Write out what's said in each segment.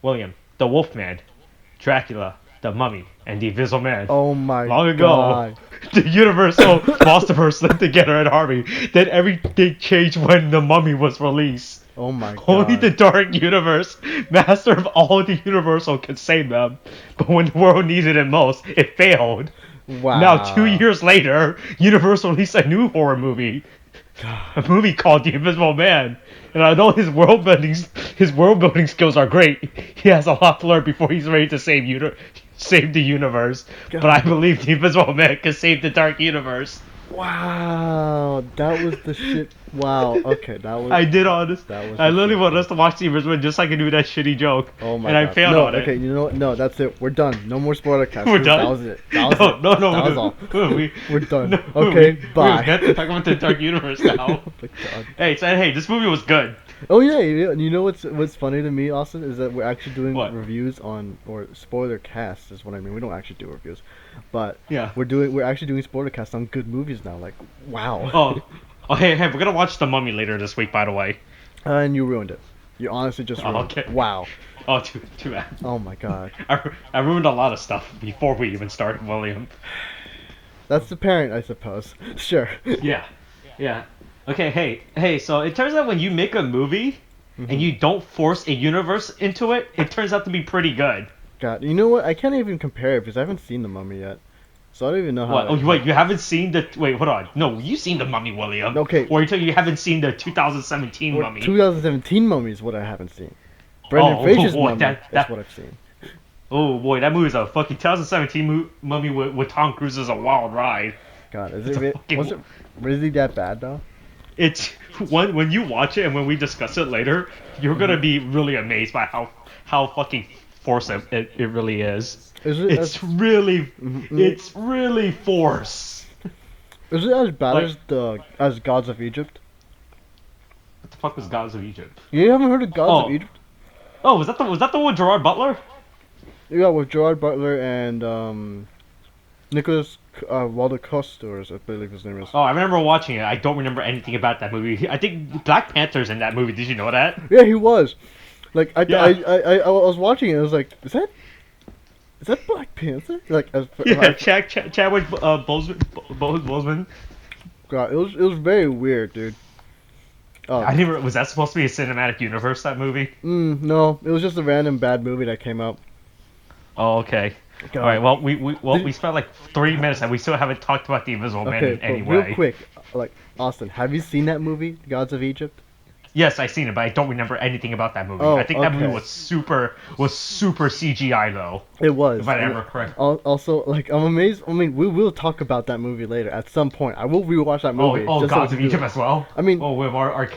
William, the Wolfman, Dracula, the Mummy, and the Invisible Man. Oh my Long ago, god. the Universal Monsterverse lived together in harmony. Then everything changed when the Mummy was released. Oh my Only god. the Dark Universe, master of all the Universal, could save them. But when the world needed it most, it failed. Now, two Wow. years later, Universal released a new horror movie, a movie called The Invisible Man. And I know his world building skills are great. He has a lot to learn before he's ready to save the universe. But I God. believe the Invisible Man can save the Dark Universe. Wow. That was the shit. Wow. Okay, that was I did all this. that was I the literally shit. want us to watch the Invisible Man just so I can do that shitty joke. Oh my And I god. failed No, on okay, it. you know what? No, that's it. We're done. No more spoiler cast. We're done? That was it. That was No, it. no, no. That was all. We're done. No, Okay, we bye. have to talk about the Dark Universe now. Oh my god. Hey, this movie was good. Oh yeah, you know what's funny to me, Austin, is that we're actually doing What? reviews on, or spoiler cast is what I mean. We don't actually do reviews, but Yeah. we're actually doing spoiler cast on good movies now. Like wow. Hey, we're gonna watch The Mummy later this week, by the way. And you ruined it. You honestly just Oh, ruined okay. it. Wow. Oh, too bad. Oh my god. I ruined a lot of stuff before we even started, William. That's the parent, I suppose. Sure. Yeah, yeah. Okay, hey. So it turns out when you make a movie and you don't force a universe into it, it turns out to be pretty good. God, you know what? I can't even compare it because I haven't seen The Mummy yet, so I don't even know how. What? Oh, wait, you haven't seen the? Wait, hold on. No, you've seen The Mummy, William. Okay. Or you haven't seen the 2017 Or Mummy. 2017 Mummy is what I haven't seen. Brendan Oh, Fraser's boy, Mummy that- is what I've seen. Oh boy, that movie's a fucking 2017 Mummy with Tom Cruise is a wild ride. God, is It's a it fucking- was it really that bad though? It's when you watch it and when we discuss it later, you're gonna be really amazed by how fucking forced it really is. Is it It's really forced. is it as bad Like- as Gods of Egypt? What the fuck was Gods of Egypt? You haven't heard of Gods of Oh. Egypt? Oh, was that the one with Gerard Butler? Yeah, with Gerard Butler and Nicholas Waldekosters, I believe his name is. Oh, I remember watching it. I don't remember anything about that movie. I think Black Panther's in that movie. Did you know that? Yeah, he was. Like Yeah. I was watching it. I was like, is that Black Panther? Like, Yeah, Chadwick Boseman. God, it was very weird, dude. Oh, I never was that supposed to be a cinematic universe? That movie? no, it was just a random bad movie that came out. Oh, okay. God. All right. Well, we spent like 3 minutes and we still haven't talked about the Invisible Man Okay, in but any way. real quick, like Austin, have you seen that movie, Gods of Egypt? Yes, I've seen it, but I don't remember anything about that movie. Oh, I think that movie okay. was super CGI though. It was. If I and remember correct. Also, like, I'm amazed. I mean, we will talk about that movie later at some point. I will rewatch that movie. Oh, just so Gods we of can do Egypt it. as well. I mean, Oh, with our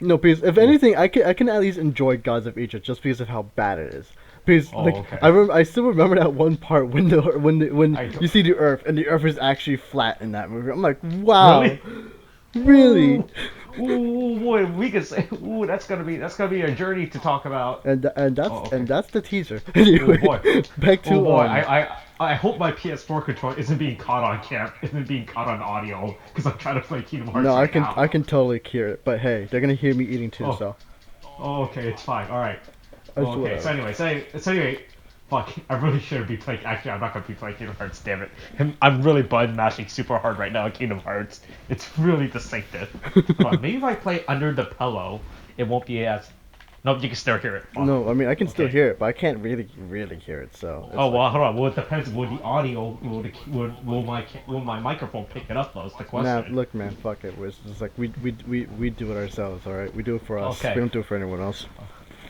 no, because if anything, I can at least enjoy Gods of Egypt just because of how bad it is. Because Oh, like okay. I still remember that one part when when I don't- you see the Earth and the Earth is actually flat in that movie. I'm like, wow, Really? really? Ooh, boy, we could say, ooh, that's gonna be a journey to talk about. And that's Oh, okay. and that's the teaser. Anyway, boy. back to Oh boy, I hope my PS4 controller isn't being caught on audio, because I'm trying to play Kingdom Hearts. no, right now. I can totally hear it. But hey, they're gonna hear me eating too. Oh. So Oh, okay, it's fine. All right. That's Oh, okay. whatever. So anyway, fuck. I really shouldn't be playing. Actually, I'm not gonna be playing Kingdom Hearts. Damn it. I'm really button mashing super hard right now in Kingdom Hearts. It's really distinctive. Hold on, maybe if I play Under the Pillow, it won't be as. Nope, you can still hear it. Fuck. no, I mean I can still Okay. hear it, but I can't really hear it. So it's Oh like- well, hold on. Well, it depends. Will the audio will my microphone pick it up? Though is the question. Nah, look, man, fuck it. It's just like we do it ourselves, all right. We do it for us. Okay. We don't do it for anyone else.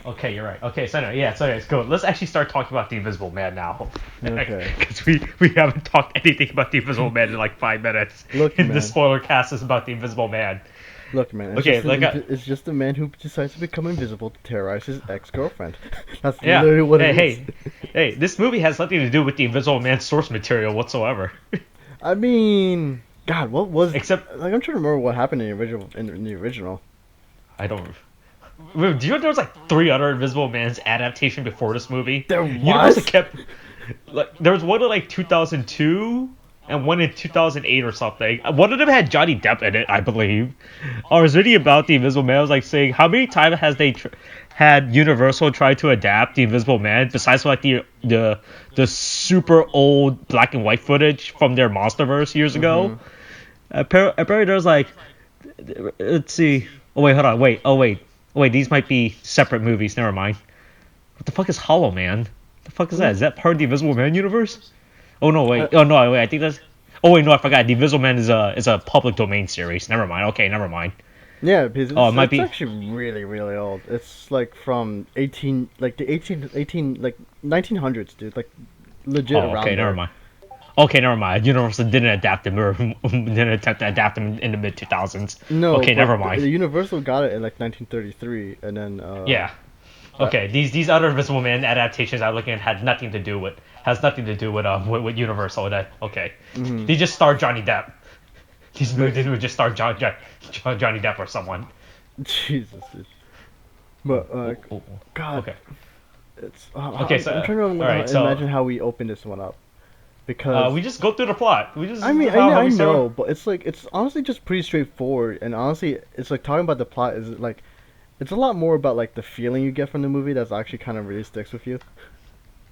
Okay, you're right. Okay, so anyway, it's good. Let's actually start talking about the Invisible Man now. Okay. Because we haven't talked anything about the Invisible Man in like 5 minutes. Look, and man. the spoiler cast is about the Invisible Man. Look, man. It's Okay, just like it's just a man who decides to become invisible to terrorize his ex-girlfriend. That's Yeah. literally what it is. Hey, this movie has nothing to do with the Invisible Man's source material whatsoever. I mean, God, what was? Except- like, I'm trying to remember what happened in the original. In the original. I don't. Do you know there was like 3 other Invisible Man's adaptation before this movie? There Universal was? kept like there was one in like 2002 and one in 2008 or something. One of them had Johnny Depp in it, I believe. I was reading about the Invisible Man. I was like saying, how many times had Universal try to adapt the Invisible Man, besides like the super old black and white footage from their MonsterVerse years ago. Apparently there's like, let's see. Oh wait, hold on. Wait. These might be separate movies. Never mind. What the fuck is Hollow Man? The fuck is that? Is that part of the Invisible Man universe? Oh no, wait. Oh no, wait. I think that's. Oh wait, no, I forgot. The Invisible Man is a public domain series. Never mind. Okay, never mind. Yeah, because Oh, it might it's be. actually really, really old. It's like from 18, like the 18, like 1900s, dude. Like legit Oh, around okay, there. never mind. Okay, never mind. Universal didn't adapt them or didn't attempt to adapt them in the mid 2000s. No, Okay, but never mind. The Universal got it in like 1933, and then Yeah. Okay, these other Invisible Man adaptations I'm looking at had nothing to do with with Universal. That okay. They just starred Johnny Depp. These movies would just star Johnny Depp or someone. Jesus. Dude. But Oh, God, okay. it's Okay, so I'm trying to alright, so imagine how we open this one up because we just go through the plot. We just I mean how I we start. know, but it's like it's honestly just pretty straightforward, and honestly it's like talking about the plot is like it's a lot more about like the feeling you get from the movie that's actually kind of really sticks with you.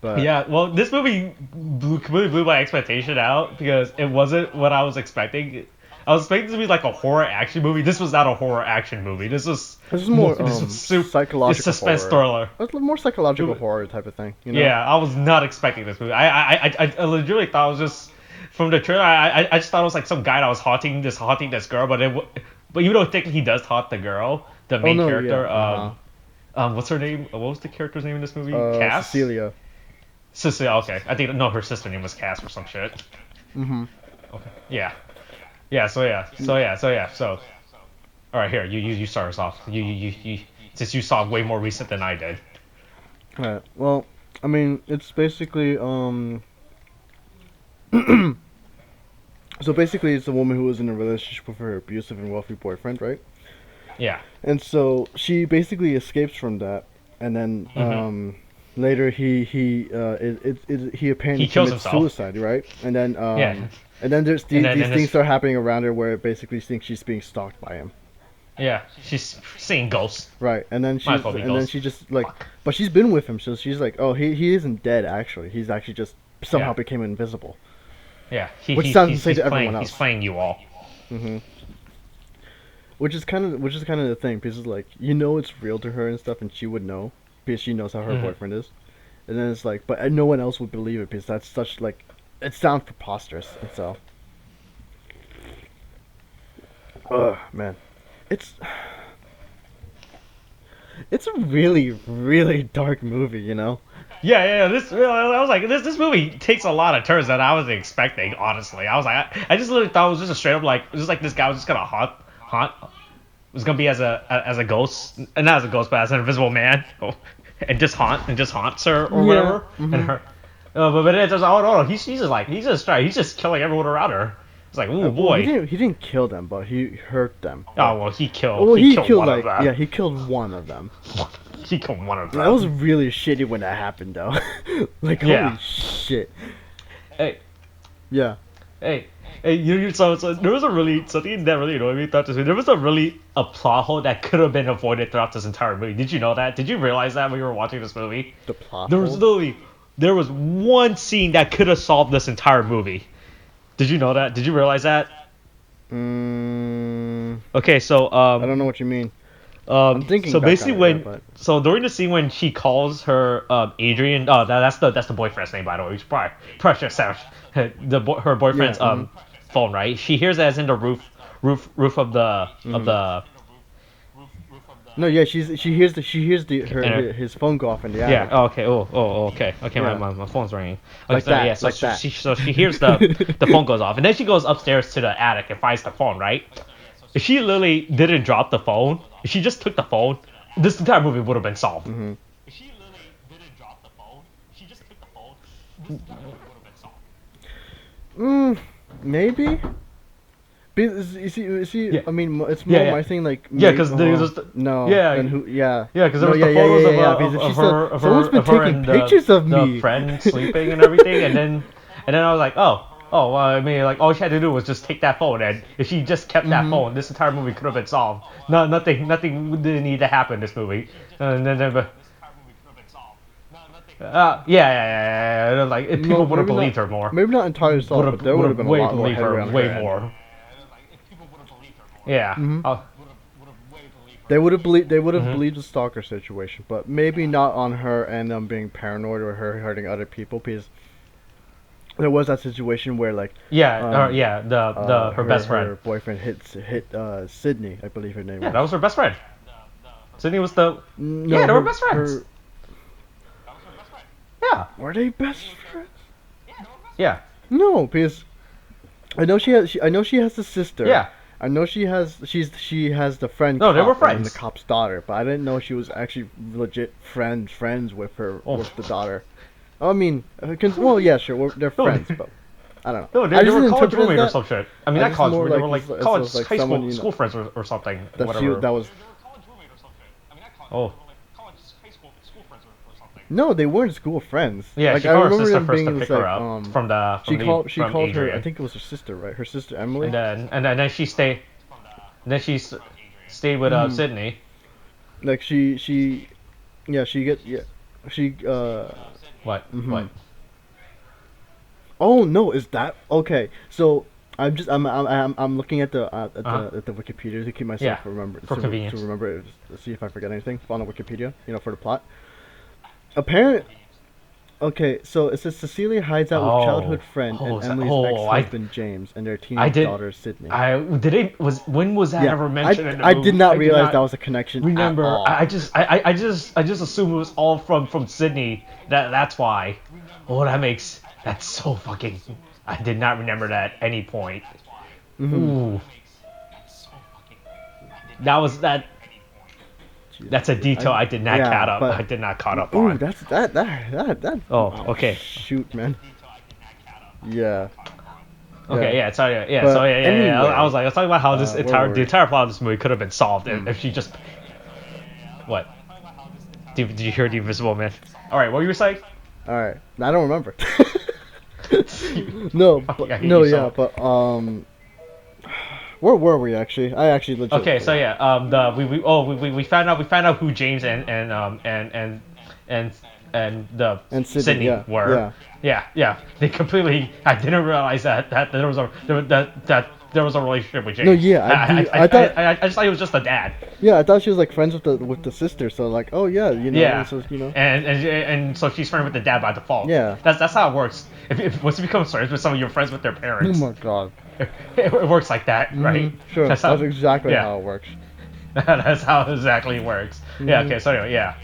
But Yeah, well, this movie completely blew my expectation out because it wasn't what I was expecting. I was expecting it to be like a horror action movie. This was not a horror action movie. This was this is more this was psychological suspense horror. thriller. It's more psychological horror type of thing, you know? Yeah, I was not expecting this movie. I legitimately thought it was just from the trailer. I just thought it was like some guy that was haunting this girl, but even though technically he does haunt the girl, the main no, character. yeah, What's her name? What was the character's name in this movie? Cecilia. Cecilia. Okay, I think no, her sister name was Cass or some shit. Mm-hmm. Okay. Yeah. So. All right, here you start us off. You since you saw way more recent than I did. Right. Well, I mean, it's basically so basically, it's a woman who was in a relationship with her abusive and wealthy boyfriend, right? Yeah. And so she basically escapes from that, and then later he apparently He kills commits himself. suicide, right? And then Yeah. and then there's And then these this- things start happening around her where it basically thinks she's being stalked by him. Yeah. She's seeing ghosts. Right, and then Might as well be and then ghosts. she just like, but she's been with him, so she's like, oh, he isn't dead actually. He's actually just somehow Yeah. became invisible. Yeah. Which sounds insane he's to everyone playing, else. He's playing you all. Which is kind of the thing because like you know it's real to her and stuff, and she would know because she knows how her boyfriend is, and then it's like, but no one else would believe it because that's such like, it sounds preposterous, and so. Man, it's a really really dark movie, you know. Yeah. I was like, this movie takes a lot of turns that I wasn't expecting. Honestly, I was like, I just literally thought it was just a straight up like, just like this guy was just gonna haunt. Was gonna be as a ghost, not as a ghost, but as an invisible man, and just haunts her or whatever, and her. But it's just, oh no, he's just killing everyone around her. It's like, ooh boy. He didn't kill them, but he hurt them. Oh well, he killed. Well, he killed one like of them. yeah, he killed one of them. He killed one of them. That was really shitty when that happened, though. Like Yeah. holy shit. Hey, Yeah. hey, so there was something that really annoyed me throughout this movie. There was a plot hole that could have been avoided throughout this entire movie. Did you know that? Did you realize that when you were watching this movie? The plot. There was hole? there was one scene that could have solved this entire movie. Did you know that? Did you realize that? Okay, so I don't know what you mean. I'm thinking. So back basically, on it, but... so during the scene when she calls her Adrian, that's the boyfriend's name, by the way. We should probably should have said her boyfriend's phone, right? She hears that it's in the roof of the. No, yeah, she hears his phone go off in the attic. Yeah. Oh, okay. Okay. Yeah. My phone's ringing. Okay, Like so, that, yeah. So like that. she hears the phone goes off, and then she goes upstairs to the attic and finds the phone, right? If she literally didn't drop the phone, if she just took the phone, this entire movie would have been solved. If she literally didn't drop the phone, she just took the phone, this entire movie would have been solved. Maybe. Because, you see, Yeah. I mean, it's more Yeah. my thing, like... Yeah, because there's No, yeah. then who, yeah. Yeah, because there No, was the yeah, photos because of she her, said, someone's been taking and pictures of the me. friend sleeping and everything, and then I was like, oh, Oh, well, I mean, like all she had to do was just take that phone, and if she just kept that Mhm. phone, this entire movie could have been solved. No, nothing didn't need to happen in this movie. Yeah. Like No, people would have maybe not. believed her more. Maybe not entirely Would solved, but have there would have been a way lot more believed headway her on way her end. more. Yeah. Mhm. Oh. They would have believed. They would have Mhm. believed the stalker situation, but maybe not on her and being paranoid or her hurting other people, because there was that situation where like Yeah. The her best friend. her boyfriend hit Sydney, I believe her name Yeah, was. that was her best friend. Sydney was the. No, Yeah, they were best friends. her Yeah. were they best friends? Yeah. No, because I know I know she has the sister. Yeah. I know she has the friend. No, they were cop and the friends. cop's daughter, but I didn't know she was actually legit friends with her Oh. with the daughter. I mean, well, yeah, sure, they're No, friends, but I don't know. No, I they just were didn't college interpret it as roommate or that. some shit. I mean, I not just college more roommate. They were like like it's college, like high someone, school, school friends or something. that Whatever. that was. Oh. No, they weren't school friends. Yeah, like she I called her remember sister them first being to in pick this, her like, up from the she from called her. Adrian. I think it was her sister, right? Her sister Emily. And then she stayed. Then she stayed with Mhm. Sydney. Like yeah, she What? mhm. What? Oh no, is that okay? So I'm looking at the Uh-huh. at the Wikipedia to keep myself Yeah, remember for convenience. to remember it, to see if I forget anything on the Wikipedia, for the plot. Apparent. Okay, so it says Cecilia hides out with childhood friend and Emily's ex-husband James and their I teenage did. daughter Sydney. When was that Yeah, ever mentioned in the I movie? did not realize that was a connection Remember, at all. I just assumed it was all from Sydney. That's why. Oh, that's so fucking. I did not remember that at any point. Mhm. Ooh, that. That's a detail I did not yeah, caught up. but- I did not caught up Ooh, on. that's that. Oh, okay. Shoot, man. Yeah. Okay, yeah, so yeah, But so yeah. anyway, I was talking about how this where entire were the we? entire plot of this movie could have been solved if she just. What? Did you hear the Invisible Man? All right, what were you saying? All right. I don't remember. No, Fucking, I but, hate no, you so yeah, much. but where were we actually? I actually legit. Okay, so yeah, we found out who James and the And Sydney, yeah, were. Yeah. They completely. I didn't realize that there was a relationship with James. No, yeah, I thought- I just thought he was just a dad. Yeah, I thought she was like friends with the sister, so like, oh yeah, Yeah. so, And so she's friends with the dad by default. Yeah. That's how it works. If once you become friends with someone, you're friends with their Oh parents. my god. It works like that, right? Mhm, sure, that's exactly yeah. how it works. That's how it exactly works. Yeah. Mhm. Okay. So anyway, yeah.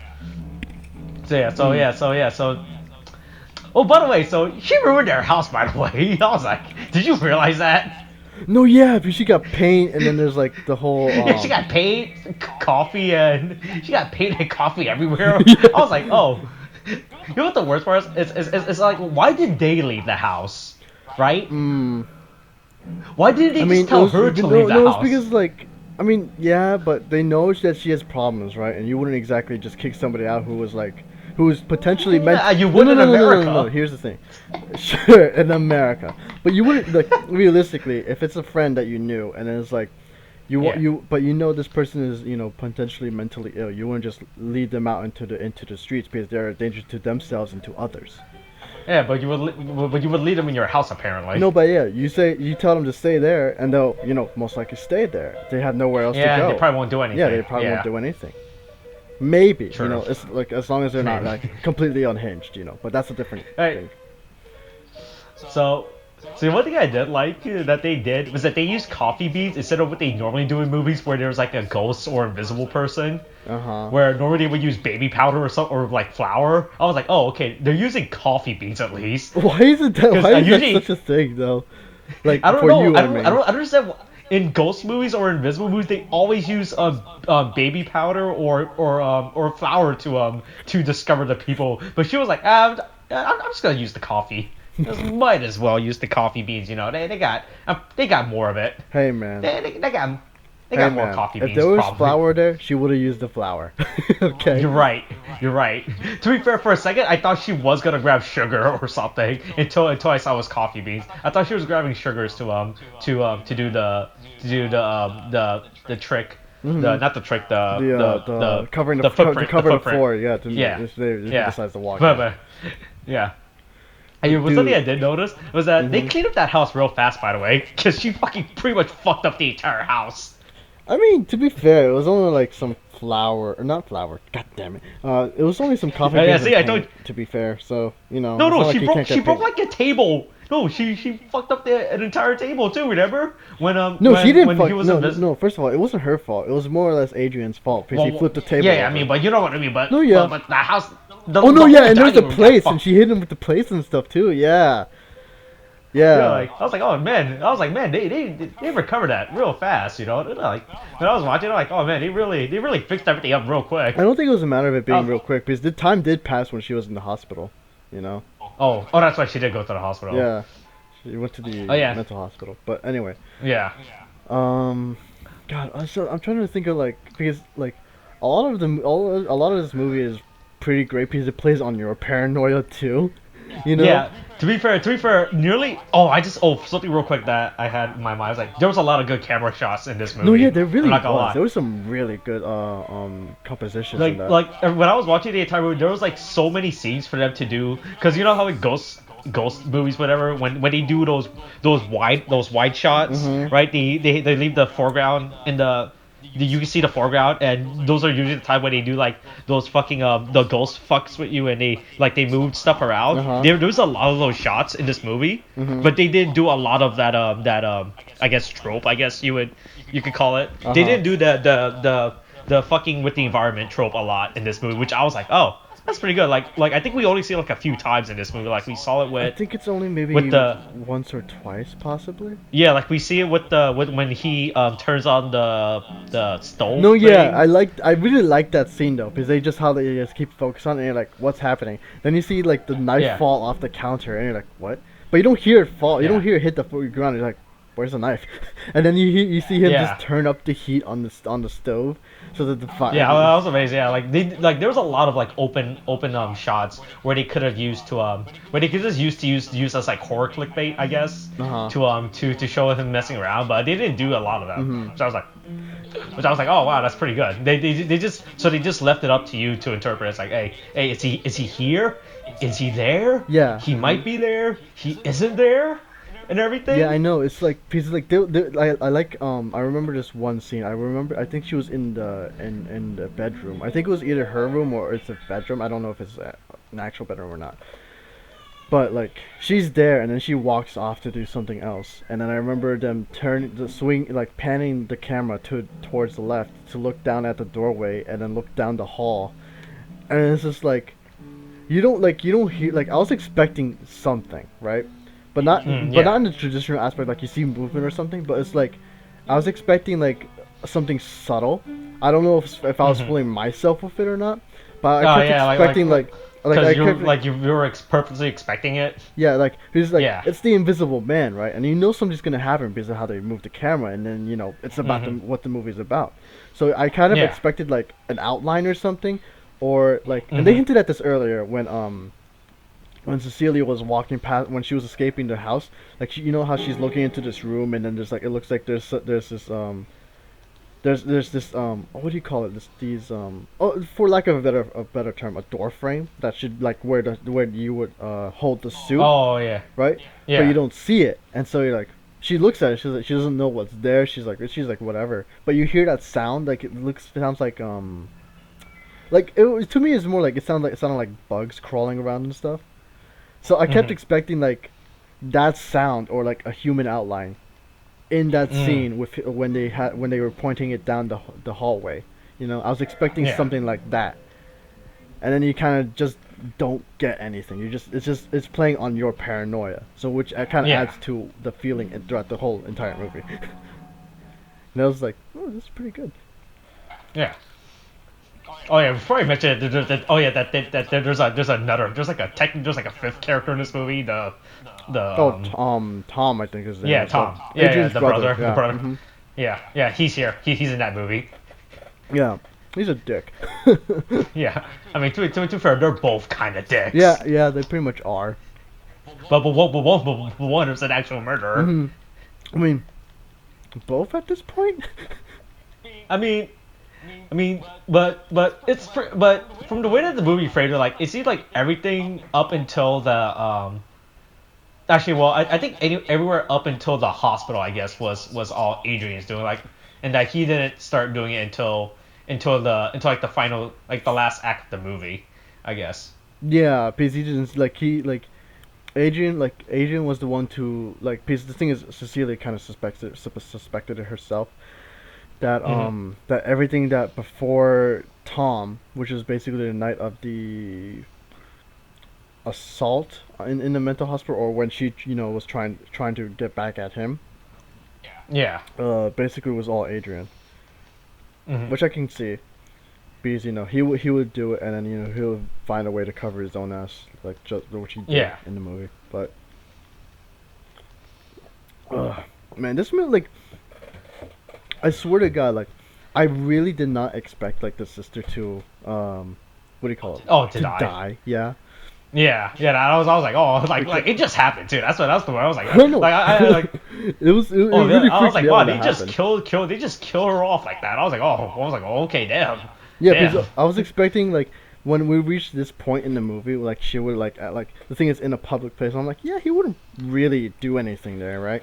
So. Oh, by the way, so she ruined their house. By the way, I was like, did you realize that? No, yeah, because she got paint, and then there's like the whole. She got paint, coffee, and she got paint and coffee everywhere. Yeah. I was like, oh. You know what the worst part is? It's like, why did they leave the house, right? Mm. Why didn't they I mean, just tell her to leave the no, house? it's because like, I mean, yeah, but they know that she has problems, right? And you wouldn't exactly just kick somebody out who was potentially meant. Yeah, you would in America. No. Here's the thing, sure, in America, but you wouldn't like realistically if it's a friend that you knew and it's like. But this person is potentially mentally ill. You wouldn't just lead them out into the streets because they're a danger to themselves and to others. Yeah, but you would leave them in your house apparently. No, but yeah, you tell them to stay there, and they'll most likely stay there. They have nowhere else to go. They probably won't do anything. Yeah, they probably won't do anything. Maybe True. it's like as long as they're not Maybe. like completely unhinged, But that's a different thing. So one thing I did like that they did was that they used coffee beans instead of what they normally do in movies where there's like a ghost or invisible person. Where normally they would use baby powder or like flour. I was like, oh, okay, they're using coffee beans at least. Why is it that? 'Cause Why is usually- that such a thing though? Like I don't for know. you, I mean. don't understand. In ghost movies or invisible movies, they always use baby powder or flour to discover the people. But she was like, I'm just gonna use the coffee. Might as well use the coffee beans. They got more of it. Hey man. They got. They Hey got more man, coffee if beans there was probably. flour there, she would have used the flour. Okay. You're right. You're right. To be fair, for a second, I thought she was gonna grab sugar or something until I saw it was coffee beans. I thought she was grabbing sugars to do the trick, the Hmm. not the trick, The covering the to footprint, the cover the footprint. floor, yeah. Yeah, If they yeah. decides to walk But, in. but yeah. But Was something I dude, did notice was that they hmm cleaned up that house real fast, by the way, because she fucking pretty much fucked up the entire house. I mean, to be fair, it was only like some flour, or not flour. God damn it. It was only some coffee Yeah, beans and see, I told paint. To be fair, so you know, no, it's no, not like you can't she get broke paint. like a table. No, she fucked up an entire table too. Remember No, she didn't when he fuck. was No, invis. no. First of all, it wasn't her fault. It was more or less Adrian's fault because he Well, flipped the table yeah, I over. mean, but you know what I mean. No, yeah. But the house, Oh the no, yeah, whole and there's the dining room got plates, and fucked. she hit him with the plates and stuff too. Yeah, Yeah, yeah. like I was like, oh man, I was like, man, they recovered that real fast, you know. And, like when I was watching, I'm like, oh man, they really fixed everything up real quick. I don't think it was a matter of it I being was, real quick because the time did pass when she was in the hospital. You know. oh, that's why she did go to the hospital. Yeah, she went to the Oh yeah, mental hospital. But anyway, yeah. um, God, I'm trying to think of like because like a lot of a lot of this movie is pretty great because it plays on your paranoia too. You know. Yeah, to be fair, nearly. Something real quick that I had in my mind. I was like, there was a lot of good camera shots in this movie. No, yeah, there I'm really not gonna was. lie. There was some really good compositions in that. When I was watching the entire movie, there was like so many scenes for them to do. Cause you know how like ghost movies, whatever, when they do those wide shots, Mhm. right? They leave the foreground in you can see the foreground, and those are usually the time when they do like those fucking the ghost fucks with you, and they move stuff around. Uh-huh. There was a lot of those shots in this movie, Mhm. but they didn't do a lot of that I guess trope, I guess you could call it. They Uh-huh. didn't do the fucking with the environment trope a lot in this movie, which I was like, oh, that's pretty good. Like I think we only see it like a few times in this movie. Like we saw it I with think it's only maybe with the once or twice, possibly. yeah, like we see it with when he turns on the stove. No, yeah, thing. I really like that scene though, because they just how they just keep focused on it, and you're like, what's happening? Then you see like the knife Yeah. fall off the counter, and you're like, what? But you don't hear it fall. You Yeah. don't hear it hit the ground. You're like, where's the knife? And then you see him Yeah. just turn up the heat on the stove, so that the fire. Yeah, that was amazing. Yeah, like there was a lot of like open shots where they could have used where they could just use as like horror clickbait, I guess, Uh-huh. to show him messing around, but they didn't do a lot of them. Mhm. Which I was like, oh wow, that's pretty good. They just left it up to you to interpret. It's like, hey, is he here? Is he there? Yeah. He might be there. He isn't there, and everything. Yeah, I know. It's like pieces like I like I remember this one scene. I think she was in the bedroom. I think it was either her room or it's a bedroom. I don't know if it's an actual bedroom or not. But like she's there and then she walks off to do something else. And then I remember them like panning the camera towards the left to look down at the doorway and then look down the hall. And it's just like you don't hear like I was expecting something, right? But not Yeah. not in the traditional aspect like you see movement or something, but it's like I was expecting like something subtle. I don't know if I was fooling myself with it or not, but I kept expecting you were purposely expecting it. yeah, like it's like Yeah. it's the invisible man, right? And you know something's gonna happen because of how they move the camera, and then you know it's about what the movie's about. So I kind of Yeah. expected like an outline or something, or like, and they hinted at this earlier when Cecilia was walking past when she was escaping the house. Like you know how she's looking into this room, and then there's like it looks like there's this there's this what do you call it for lack of a better term, a door frame that should like where you would hold the suit, Oh yeah. right? Yeah. But you don't see it, and so you're like she looks at it, she's like, she doesn't know what's there, she's like whatever, but you hear that sound, like sounds like to me it's more like it sounded like bugs crawling around and stuff. So I kept expecting like that sound or like a human outline in that scene with when they were pointing it down the hallway. You know, I was expecting Yeah. something like that, and then you kind of just don't get anything. It's playing on your paranoia, so which kind of Yeah. adds to the feeling throughout the whole entire movie. And I was like, oh, this is pretty good. Yeah. Oh yeah, before I mention it, there's like a fifth character in this movie, the Tom, I think is yeah, Tom, yeah, Adrian's the brother, yeah. the brother. Mhm. Yeah, he's here. He's in that movie. Yeah, he's a dick. Yeah, I mean, to be fair, they're both kind of dicks. Yeah, they pretty much are. But one is an actual murderer. Hmm. I mean, both at this point. I mean, but from the way that the movie framed it, like it seems like everything up until the actually, well, I think everywhere up until the hospital, I guess, was all Adrian's doing, like, and that he didn't start doing it until like the final, like the last act of the movie, I guess. Yeah, because he didn't Adrian was the one to like. Because the thing is, Cecilia kind of suspected it herself that Hmm. that everything that before Tom, which is basically the night of the assault in the mental hospital, or when she was trying to get back at him, Yeah. basically was all Adrian, Hmm. which I can see. Because he would do it, and then he would find a way to cover his own ass, like just which he did Yeah. in the movie. But man, this movie, like, I swear to God, like, I really did not expect like the sister to what do you call it, Oh, to to die. die. Yeah, Yeah. I was like, oh, because it just happened too. That's the way I was like, I don't know. like it It really I was freaked me like, out wow, when that happened. they just kill her off like that. I was like, oh, okay, Yeah, because damn. I was expecting like when we reached this point in the movie, like she would like the thing is in a public place. I'm like, yeah, he wouldn't really do anything there, right?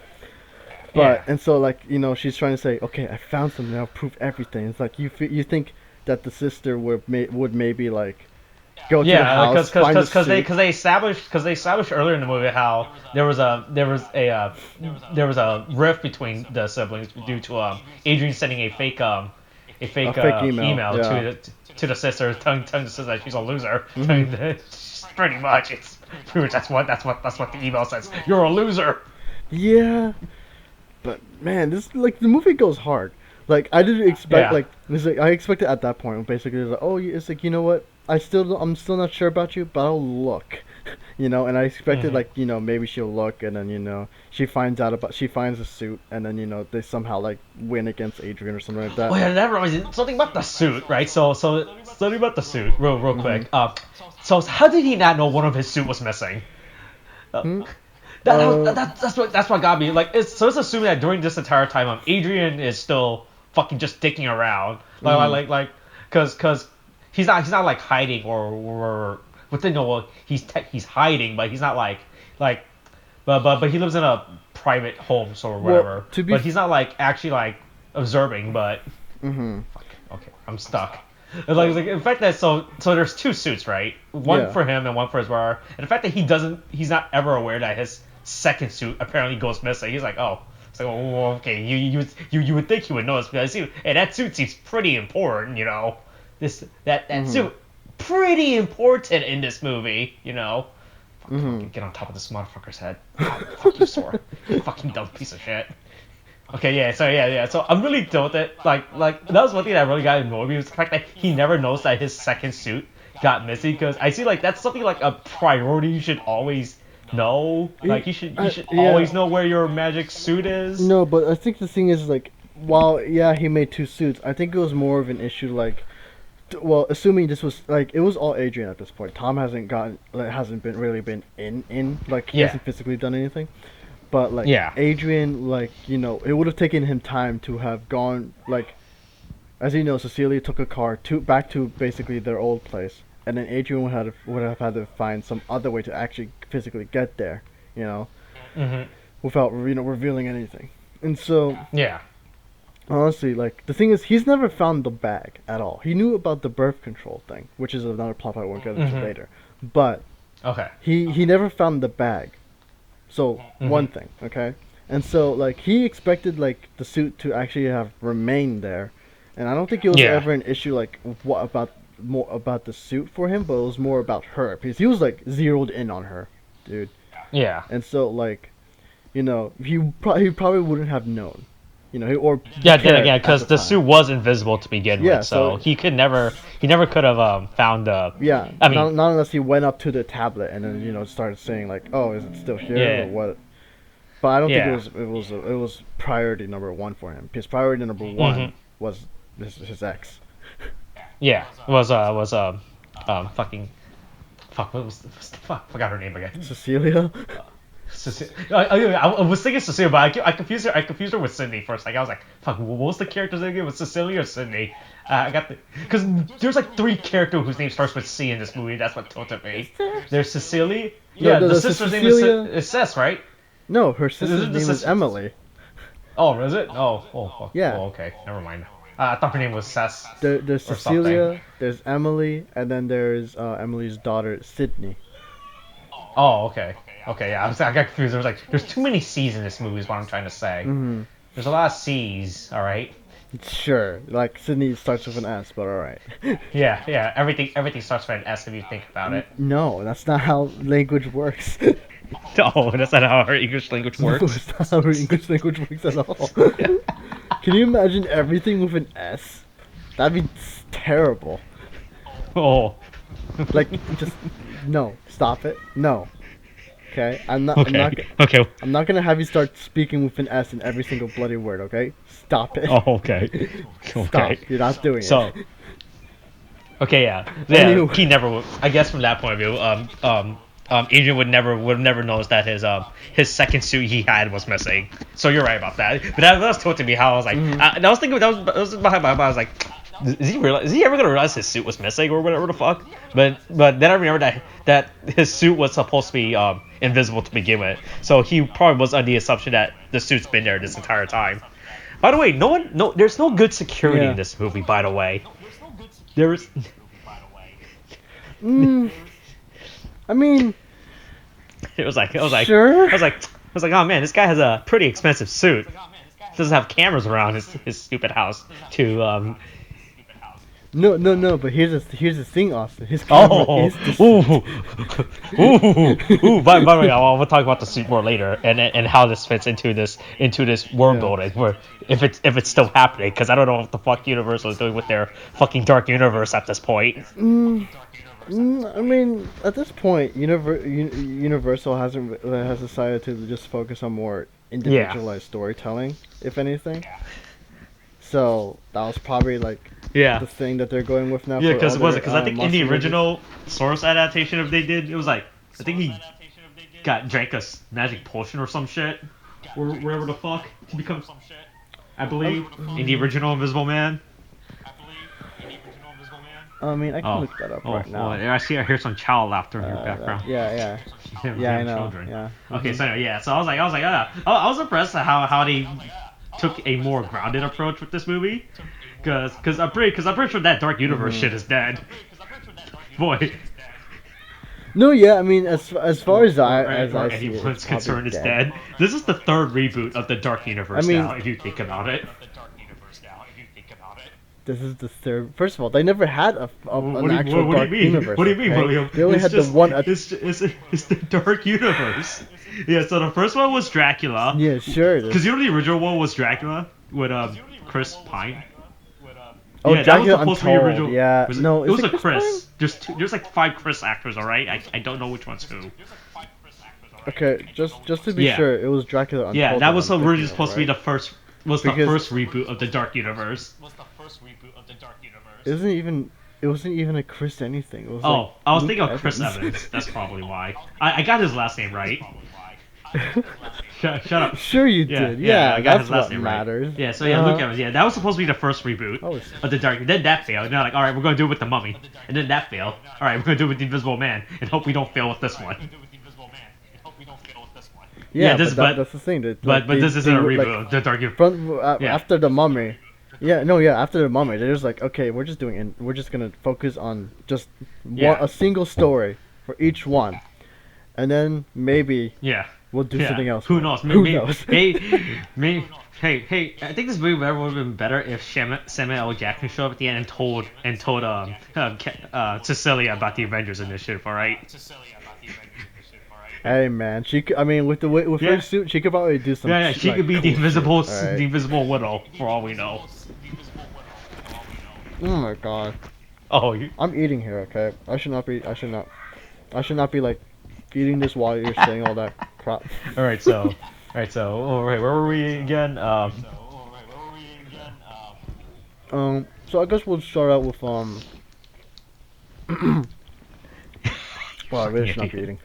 But Yeah. and so like she's trying to say, okay, I found something, I'll prove everything. It's like you think that the sister would maybe like go to the Yeah, house, find the suit. because they established earlier in the movie how there was a rift between the siblings due to Adrian sending a A fake fake email, email yeah. to the sister telling the sister that she's a loser. Hmm. Pretty much it's pretty much that's what the email says. You're a loser. Yeah, but man, this like the movie goes hard. Like I didn't expect Yeah. like it's like I expected at that point basically it's like oh it's like what I'm still not sure about you but I'll look, and I expected Hmm. like maybe she'll look and then she finds a suit and then they somehow like win against Adrian or something like Oh that. yeah, never mind. Something about the suit, right? So something about the suit, real Hmm. quick. So how did he not know one of his suit was missing? Uh, Hmm. that's what got me. Like, it's assuming that during this entire time, Adrian is still fucking just dicking around, Hmm. cause he's not like hiding or within no well he's hiding, but he's not like but he lives in a private home so or Well, whatever. to be But he's not like actually like observing, but hmm. fuck. Okay, I'm stuck. Like in fact that so there's two suits, right? One Yeah. for him and one for his brother. And the fact that he's not ever aware that his second suit apparently goes missing. He's like, oh, it's like, oh, well, okay, you would think he would notice, but I see, hey, that suit seems pretty important, that Hmm. suit pretty important in this movie, Hmm. Get on top of this motherfucker's head. Oh, fuck you, Sora. Fucking dumb piece of shit. Okay, yeah, yeah. So I'm really done with it. Like that was one thing that really got annoyed me was the fact that he never knows that his second suit got missing. Because I see like that's something like a priority you should always know. Like you should Yeah. always know where your magic suit is. No, but I think the thing is like, while yeah he made two suits, I think it was more of an issue like, well, assuming this was like it was all Adrian at this point. Tom hasn't been really been in like he Yeah, hasn't physically done anything. But like yeah. Adrian, like it would have taken him time to have gone like, as you know, Cecilia took a car to back to basically their old place, and then Adrian would have had to find some other way to actually physically get there, you know, Mhm. without revealing anything. And so Yeah. honestly, like the thing is, he's never found the bag at all. He knew about the birth control thing, which is another plot I won't get into Mhm. later. But Okay. he never found the bag. So one Mhm. thing, okay, and so like he expected like the suit to actually have remained there, and I don't think it was Yeah. ever an issue like what about more about the suit for him, but it was more about her because he was like zeroed in on her, dude. Yeah. And so like he probably wouldn't have known, or Yeah, then cared again, at because the the time. suit was invisible to begin Yeah, with, so so he never could have found the. yeah, I mean, not unless he went up to the tablet and then started saying like, oh, is it still here or yeah, what? But I don't think Yeah. it was priority number one for him. His priority number one was his ex. Yeah. Fucking fuck. What's the fuck? Forgot her name again. Cecilia. I was thinking Cecilia, but I confused her. I confused her with Sydney first. Like I was like, "Fuck, what was the character's name again? Was Cecilia or Sydney?" I got the because there's like three characters whose name starts with C in this movie. That's what tilted me. There's Cecilia. Yeah, No, the there's sister's Cecilia. name is Cess, right? No, her sister's the name is sister- Emily. Oh, is it? Oh, Yeah. Oh, okay, never mind. I thought her name was Cess. There's or Cecilia. something. There's Emily, and then there's Emily's daughter Sydney. Oh, okay. Okay, yeah. I got confused. There's too many C's in this movie. Is what I'm trying to say. Mm-hmm. There's a lot of C's. All right. Sure, like Sydney starts with an S, but all right. Yeah. Everything starts with an S if you think about it. No, that's not how language works. No, that's not how our English language No, works. it's not how English language works at all. Can you imagine everything with an S? That'd be terrible. Oh. Like, just no, stop it. No. Okay, Okay. Okay. I'm not gonna have you start speaking with an S in every single bloody word. Okay, stop it. Oh, okay. Stop. Okay. You're not doing So. it. Okay, yeah. Anyway. He never would. I guess from that point of view, Adrian would have never noticed that his second suit he had was missing. So you're right about that. But that was told to me how I was like, I was thinking that was behind my mind. I was like, is he ever gonna realize his suit was missing or whatever the fuck? But then I remember that his suit was supposed to be invisible to begin with. So he probably was under the assumption that the suit's been there this entire time. By the way, there's no good security in this movie. By the way, there's. I mean, It was like, sure. I was like, oh man, this guy has a pretty expensive suit. Doesn't have cameras around his stupid house to No. But here's the thing, Austin. His camera is the suit. ooh. By the way, we'll talk about the suit more later and how this fits into this world building where if it's still happening, because I don't know what the fuck Universal is doing with their fucking dark universe at this point. I mean, at this point, Universal has decided to just focus on more individualized storytelling, if anything. So that was probably like the thing that they're going with now. Yeah, because because I think in the original Source adaptation of they did, it was like I think he drank a magic potion or some shit, or whatever the fuck to become. I believe in the original Invisible Man. I mean, I can look that up right now. I hear some child laughter in your background. Yeah, I know. Children. Yeah. Okay, so anyway, so I was like, I was impressed at how they took a more grounded approach with this movie, because I'm pretty sure that dark universe shit is dead. Boy. No, yeah, I mean, as far as I see it, anyone's concerned, it's dead. This is the third reboot of the Dark Universe now, if you think about it. This is the third. First of all, they never had an actual What dark do you mean? universe. What do you mean, okay? William? They only had the one. It's the Dark Universe. Yeah, so the first one was Dracula. Yeah, sure. Because you know the original one was Dracula with Chris Pine. Oh, yeah, Dracula that was supposed to be Untold. original. Yeah, no, it was a Chris Chris. There's like 5 Chris actors, all right. I don't know which one's who. Okay, just to be sure, it was Dracula Untold. Yeah, that was I'm originally thinking supposed to be the first. The first reboot of the Dark Universe. It wasn't even a Chris anything. It was I was Luke thinking of Chris Evans. Evans. That's probably why. I got his last name right. Shut up. Sure you did. Yeah, I got that's his last what name matters. Right. Yeah, so Luke Evans. Yeah, that was supposed to be the first reboot of the Dark. Then that failed. And they're like, all right, we're gonna do it with the Mummy. And then that failed. All right, we're gonna do it with the Invisible Man, and hope we don't fail with this one. Yeah, that's the thing. But this isn't a reboot. The Dark Universe. After the Mummy. After the Mummy, they're just like, okay, we're just gonna focus on just a single story for each one, and then maybe we'll do something else. Who knows? Who knows? Hey, I think this movie would have been better if Samuel L. Jackson showed up at the end and told Cecilia about the Avengers Initiative. All right. Hey man, with her suit, she could probably do some. Yeah, she could be cool the invisible, shit, the invisible widow for all we know. Oh my god. Oh, I'm eating here, okay? I should not be like eating this while you're saying all that crap. All right, so Right. So, all right, where were we again? So I guess we'll start out with Well, I really should not be eating.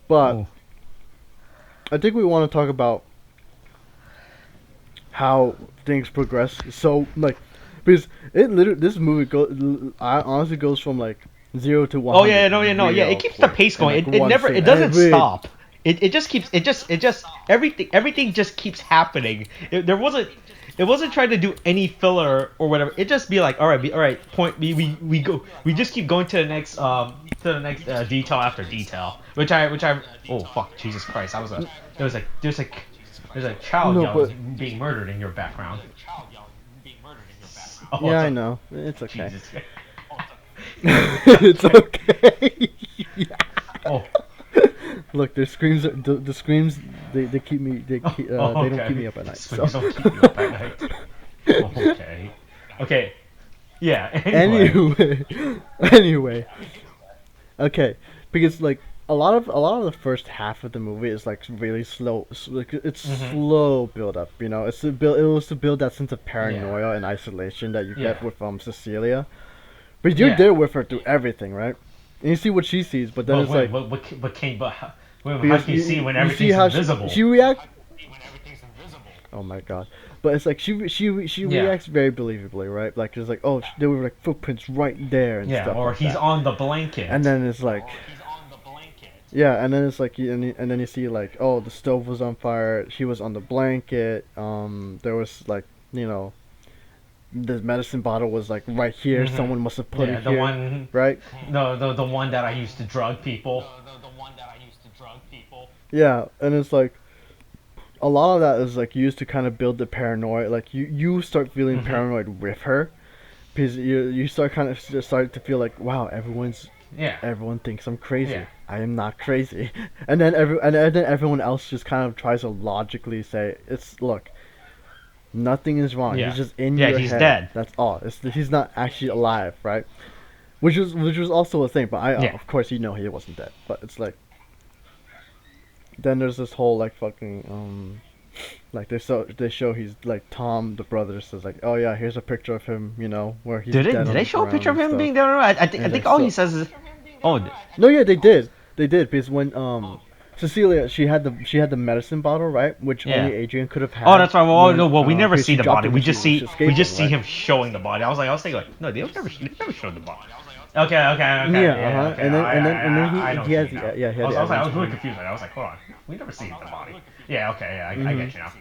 But Oh. I think we want to talk about how things progress. So like, because it literally this movie I honestly goes from like 0 to 100 Oh yeah, no, yeah, no, yeah. It real keeps the quick pace in going. like It one never, scene. it And doesn't really, stop. It just keeps, it just everything just keeps happening. It wasn't trying to do any filler or whatever. It just be like, all right, all right, point. We go. We just keep going to the next detail after detail. Which I. Oh fuck, Jesus Christ! There's a child no, but young being murdered in your background. Oh, yeah, it's I a, know. It's okay. Jesus. It's okay. Oh. Look, the screams they keep me Oh, they don't keep okay. me up at night. So So please don't keep me up at night. Okay. Okay. Yeah. Anyway. anyway, anyway, okay, because like a lot of the first half of the movie is like really slow. Like it's Mhm. slow build up. You know, it's to build. It was to build that sense of Yeah. paranoia and isolation that you get Yeah. with Cecilia. But you're Yeah. there with her through everything, right? And you see what she sees, but then But it's like what can but how because can you see when you see everything's how invisible? she reacts. Oh my god! But it's like she Yeah. reacts very believably, right? Like it's like oh there were like footprints right there and Yeah. stuff Or like he's that. on the And blanket. then it's like yeah, and then it's like and then you see like oh the stove was on fire, she was on the blanket. There was like you know the medicine bottle was like right here. Mhm. Someone must have put Yeah. it here, right? The one that I used to drug people. Yeah, and it's like a lot of that is like used to kind of build the paranoia. Like you start feeling Mhm. paranoid with her because you start kind of start to feel like wow Yeah. everyone thinks I'm crazy. Yeah. I am not crazy. And then everyone else just kind of tries to logically say it's look nothing is wrong. Yeah. He's just in Yeah. your He's head. dead. That's all. He's not actually alive, right? Which was also a thing. But I Yeah. of course you know he wasn't dead. But it's like then there's this whole like fucking like they show he's like Tom the brother says like oh yeah here's a picture of him you know where he's dead Did on they the show a ground picture of and him stuff being there? I and think like all he so says is, "Oh, no yeah they did because when Cecilia she had the medicine bottle right which yeah." only Adrian could have Oh, had that's right. Well, when no, well, we never because see she the dropped body. it when We she was escaping just see right him showing the body. I was thinking like, no, they never showed the body. Okay, yeah yeah, okay. and then I know he what you has mean now. yeah he had the I evidence was really behind confused. I was like, hold on, we never see the body. Yeah, okay, yeah, I hmm get you now.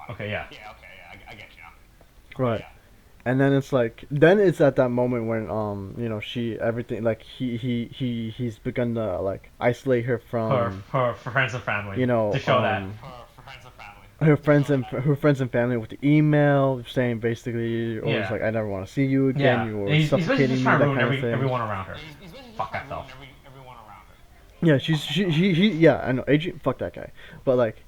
Okay, yeah. right. And then it's like then it's at that moment when you know she everything like he's begun to like isolate her from For friends and family you know to show that. her friends and family with the email saying basically or it's Yeah, like I never want to see you again yeah. you were He's basically suffocating just me trying to that ruin kind of thing. everyone around her. Fuck that fell. Yeah, yeah I know Adrian fuck that guy but like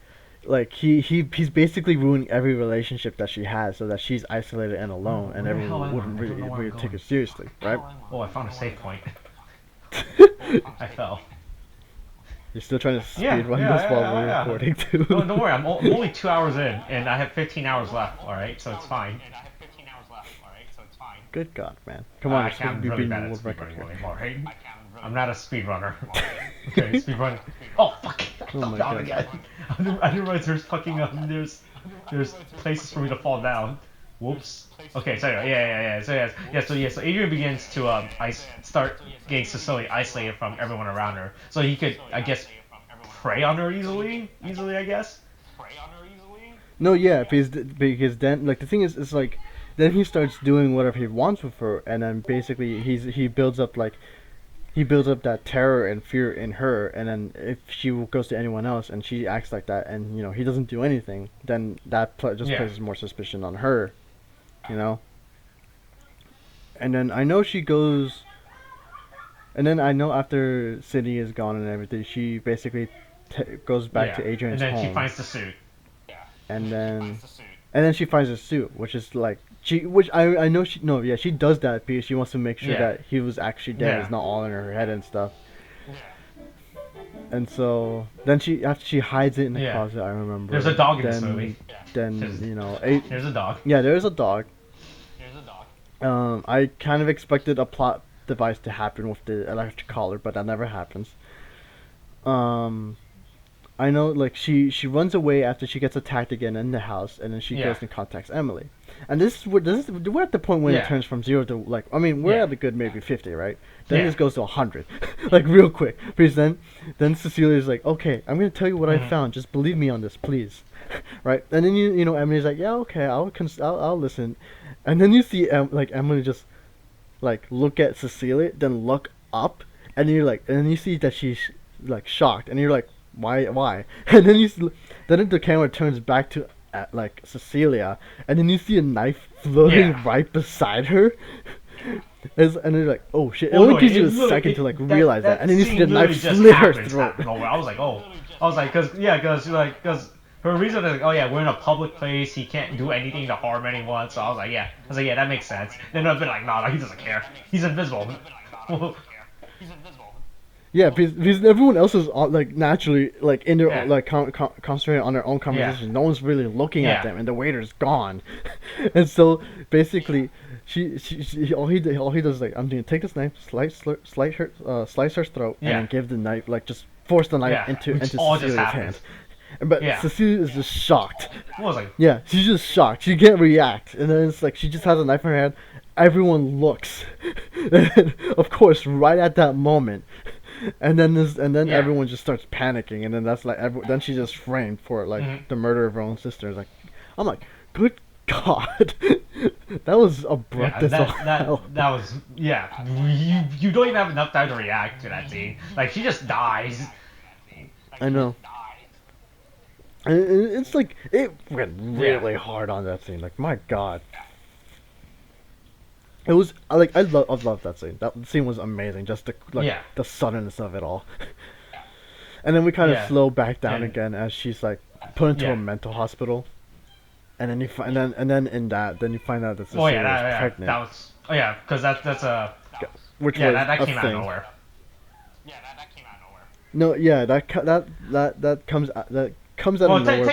he's basically ruining every relationship that she has so that she's isolated and alone and Where the hell everyone am I? wouldn't I don't know where I'm really take her going. seriously right. Oh, I found a save point. I fell. You're still trying to Yeah, speed run this while we're yeah. recording too. Don't worry. I'm only 2 hours in, and I have 15 hours left. All right, so it's fine. Good God, man! Come on, I you're supposed to am be really beating bad the at world record speedrunning, here. William. All right, I'm not a speedrunner. Okay, speedrunning. Oh fuck! I Oh fell my down God. again. I didn't realize there's fucking there's places for me to fall down. Whoops. Okay, so anyway, yeah. So Adrian begins to start getting Cecilia isolated from everyone around her, so he could I guess prey on her easily I guess. No, yeah, because then like the thing is, it's like then he starts doing whatever he wants with her, and then basically he builds up that terror and fear in her, and then if she goes to anyone else and she acts like that, and you know he doesn't do anything, then that just Yeah. places more suspicion on her, you know. And then I know she goes, and then I know after Sydney is gone and everything, she basically goes back Yeah. to Adrian's And then she home, finds the suit. and then she finds a suit, which is like which I know she no yeah she does that because she wants to make sure Yeah. that he was actually dead. Yeah. It's not all in her head and stuff. And so then after she hides it in the Yeah. closet, I remember. There's a dog in this then, movie. Then Just- you know, There's a dog. yeah, there is a dog. I kind of expected a plot device to happen with the electric collar, but that never happens. Um, I know, like she runs away after she gets attacked again in the house, and then she Yeah. goes and contacts Emily. And we're at the point when it Yeah. turns from 0 to like, I mean, we're Yeah. at a good maybe 50, right? Then Yeah. this goes to 100, like real quick. Because then Cecilia's like, okay, I'm gonna tell you what I found. Just believe me on this, please, right? And then you know Emily's like, yeah, okay, I'll listen. And then you see like Emily just like look at Cecilia, then look up, and you're like, and then you see that she's like shocked, and you're like, why? And then then the camera turns back to like Cecilia, and then you see a knife floating Yeah. right beside her. And you're like, oh shit! It Well, only no, gives you a literally- second to like realize that, and then you see scene the literally knife just slit her happens throat. out of nowhere. I was like, oh. I was like, cause her reason is like, oh yeah, we're in a public place. He can't do anything to harm anyone. So I was like, yeah, that makes sense. Then I've been like, nah, he doesn't care. He's invisible. Yeah, because everyone else is like naturally like in their Yeah. like concentrating on their own conversation. No one's really looking at Yeah. them, and the waiter's gone. And so basically, she all he does is like, I'm gonna take this knife, slice her throat, and Yeah. then give the knife like just force the knife Yeah, into which into all just Cecilia's happens. hand. But Yeah. Cecilia is just shocked. I was like, Yeah, she's just shocked. She can't react, and then it's like she just has a knife in her hand. Everyone looks, and of course, right at that moment, and then Yeah. everyone just starts panicking, and then that's like then she's just framed for like the murder of her own sister. It's like, I'm like, good God, that was abrupt as all hell. that was you don't even have enough time to react to that scene. Like she just dies. I know. And it's like it went really hard on that scene. Like, my God. It was like I loved that scene. That scene was amazing. Just the suddenness of it all. And then we kind of slow back down again as she's like put into a mental hospital. And then then you find out that Cecilia is pregnant. That was because that's a which yeah was that a came out thing. of nowhere. No, yeah, that comes out of nowhere,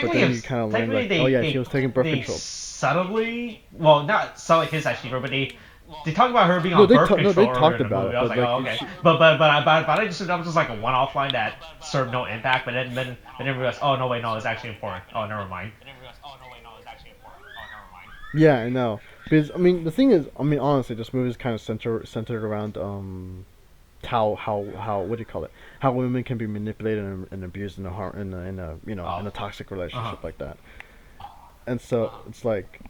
but then you kind of learn like, she was taking birth control. Subtly, well, not subtly his actually, but they talk about her being on birth control. They earlier talked in the about movie. it. I was But like, like, oh, okay. But I just that was just like a one-off line that served no impact. But then realized, oh no, wait, no, it's actually important. Oh, never mind. Yeah, I know. Because I mean, the thing is, I mean, honestly, this movie is kind of centered around how what do you call it? How women can be manipulated and abused in a toxic relationship like that. And so it's like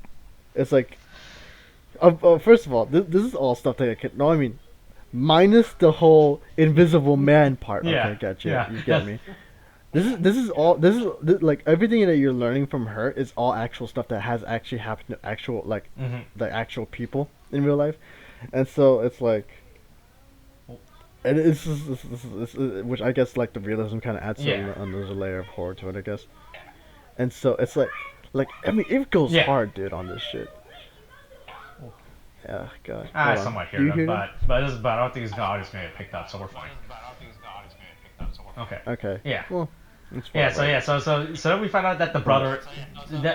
first of all, this is all stuff that I can. No, I mean, minus the whole invisible man part. Yeah. Okay, gotcha. Yeah. You get me. This is like everything that you're learning from her is all actual stuff that has actually happened to actual like the actual people in real life, and so it's like, and this is which I guess like the realism kind of adds another layer of horror to it, I guess, and so it's like I mean it goes hard, dude, on this shit. Yeah, God. I somewhat hear them, but I don't think it's gonna get picked up, so we're fine. Okay. Okay. Yeah. Well. So then we find out that the brother, she finds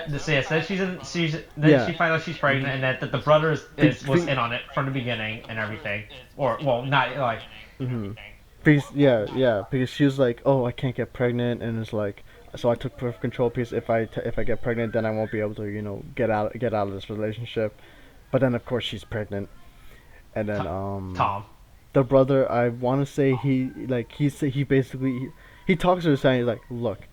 out she's pregnant, and that the brother was in on it from the beginning and everything, or well, not like. Because she was like, oh, I can't get pregnant, and it's like, so I took birth control because if I get pregnant, then I won't be able to get out of this relationship, but then of course she's pregnant, and then Tom, the brother, I want to say he basically. He talks to her saying, like, look,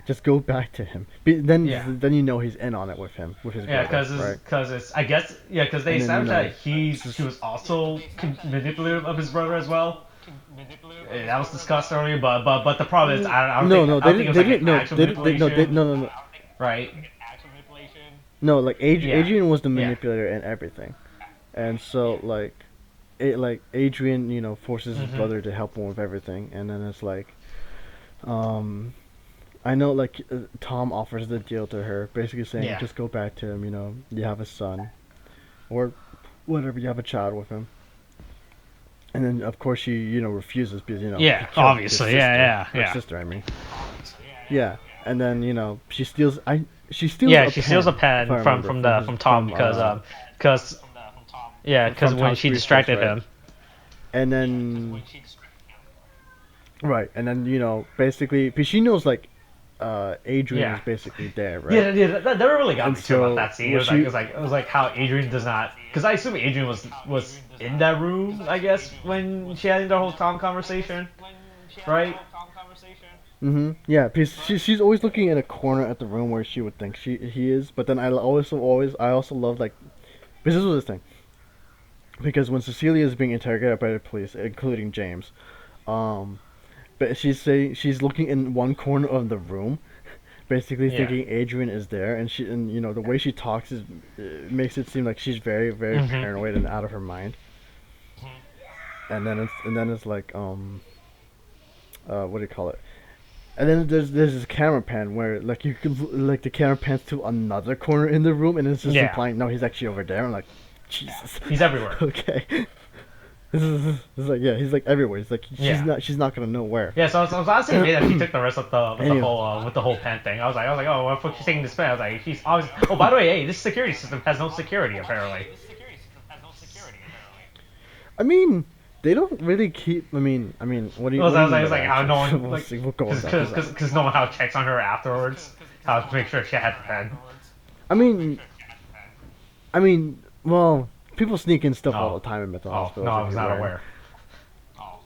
just go back to him. Then you know he's in on it with him, with his brother, because it's I guess because they established that she was also manipulative of his brother as well. That was discussed earlier, but the problem is I don't think it was right. No, like Adrian was the manipulator and everything, and so like Adrian forces his brother to help him with everything, and then it's like. I know, like, Tom offers the deal to her, basically saying, just go back to him, you have a son, or whatever, you have a child with him. And then of course she refuses because he Yeah, killed his obviously. sister, her Yeah. sister, I mean. Yeah, and then she steals Yeah, a she steals a pen, if I pen remember, from Tom because because from when Tom's she briefcase, distracted right? him. And then right, and then basically because she knows like Adrian Yeah. is basically there, right? Yeah, that really got And me too about so that scene. what she It was like how Adrian does not, because I assume Adrian was in that room, I guess, when she had the whole Tom conversation, right? Yeah, because she's always looking in a corner at the room where she would think he is, but then I also love like because this was the thing. Because when Cecilia is being interrogated by the police, including James, um, but she's looking in one corner of the room, basically Yeah. thinking Adrian is there, and the way she talks makes it seem like she's very very Mm-hmm. paranoid and out of her mind. And then it's like what do you call it? And then there's this camera pan where like you could like the camera pans to another corner in the room, and it's just Yeah. implying no, he's actually over there. I'm like, Jesus. He's everywhere. Okay. This is like he's like everywhere. He's like Yeah. she's not gonna know where. Yeah, so I was honestly amazed that she took the risk Anyway. with the whole pen thing. I was like, oh, what the fuck she's taking this pen? I was like, she's always. Oh, by the way, hey, this security system has no security apparently. I mean, they don't really keep. What do you? What do you I mean was by like, that, how no actually? one We'll see. We'll go with that. because no one how checks on her afterwards, how to make sure she had the pen. I mean, well, people sneak in stuff all Oh. the time in mental Oh hospitals. no, I if was you're not aware.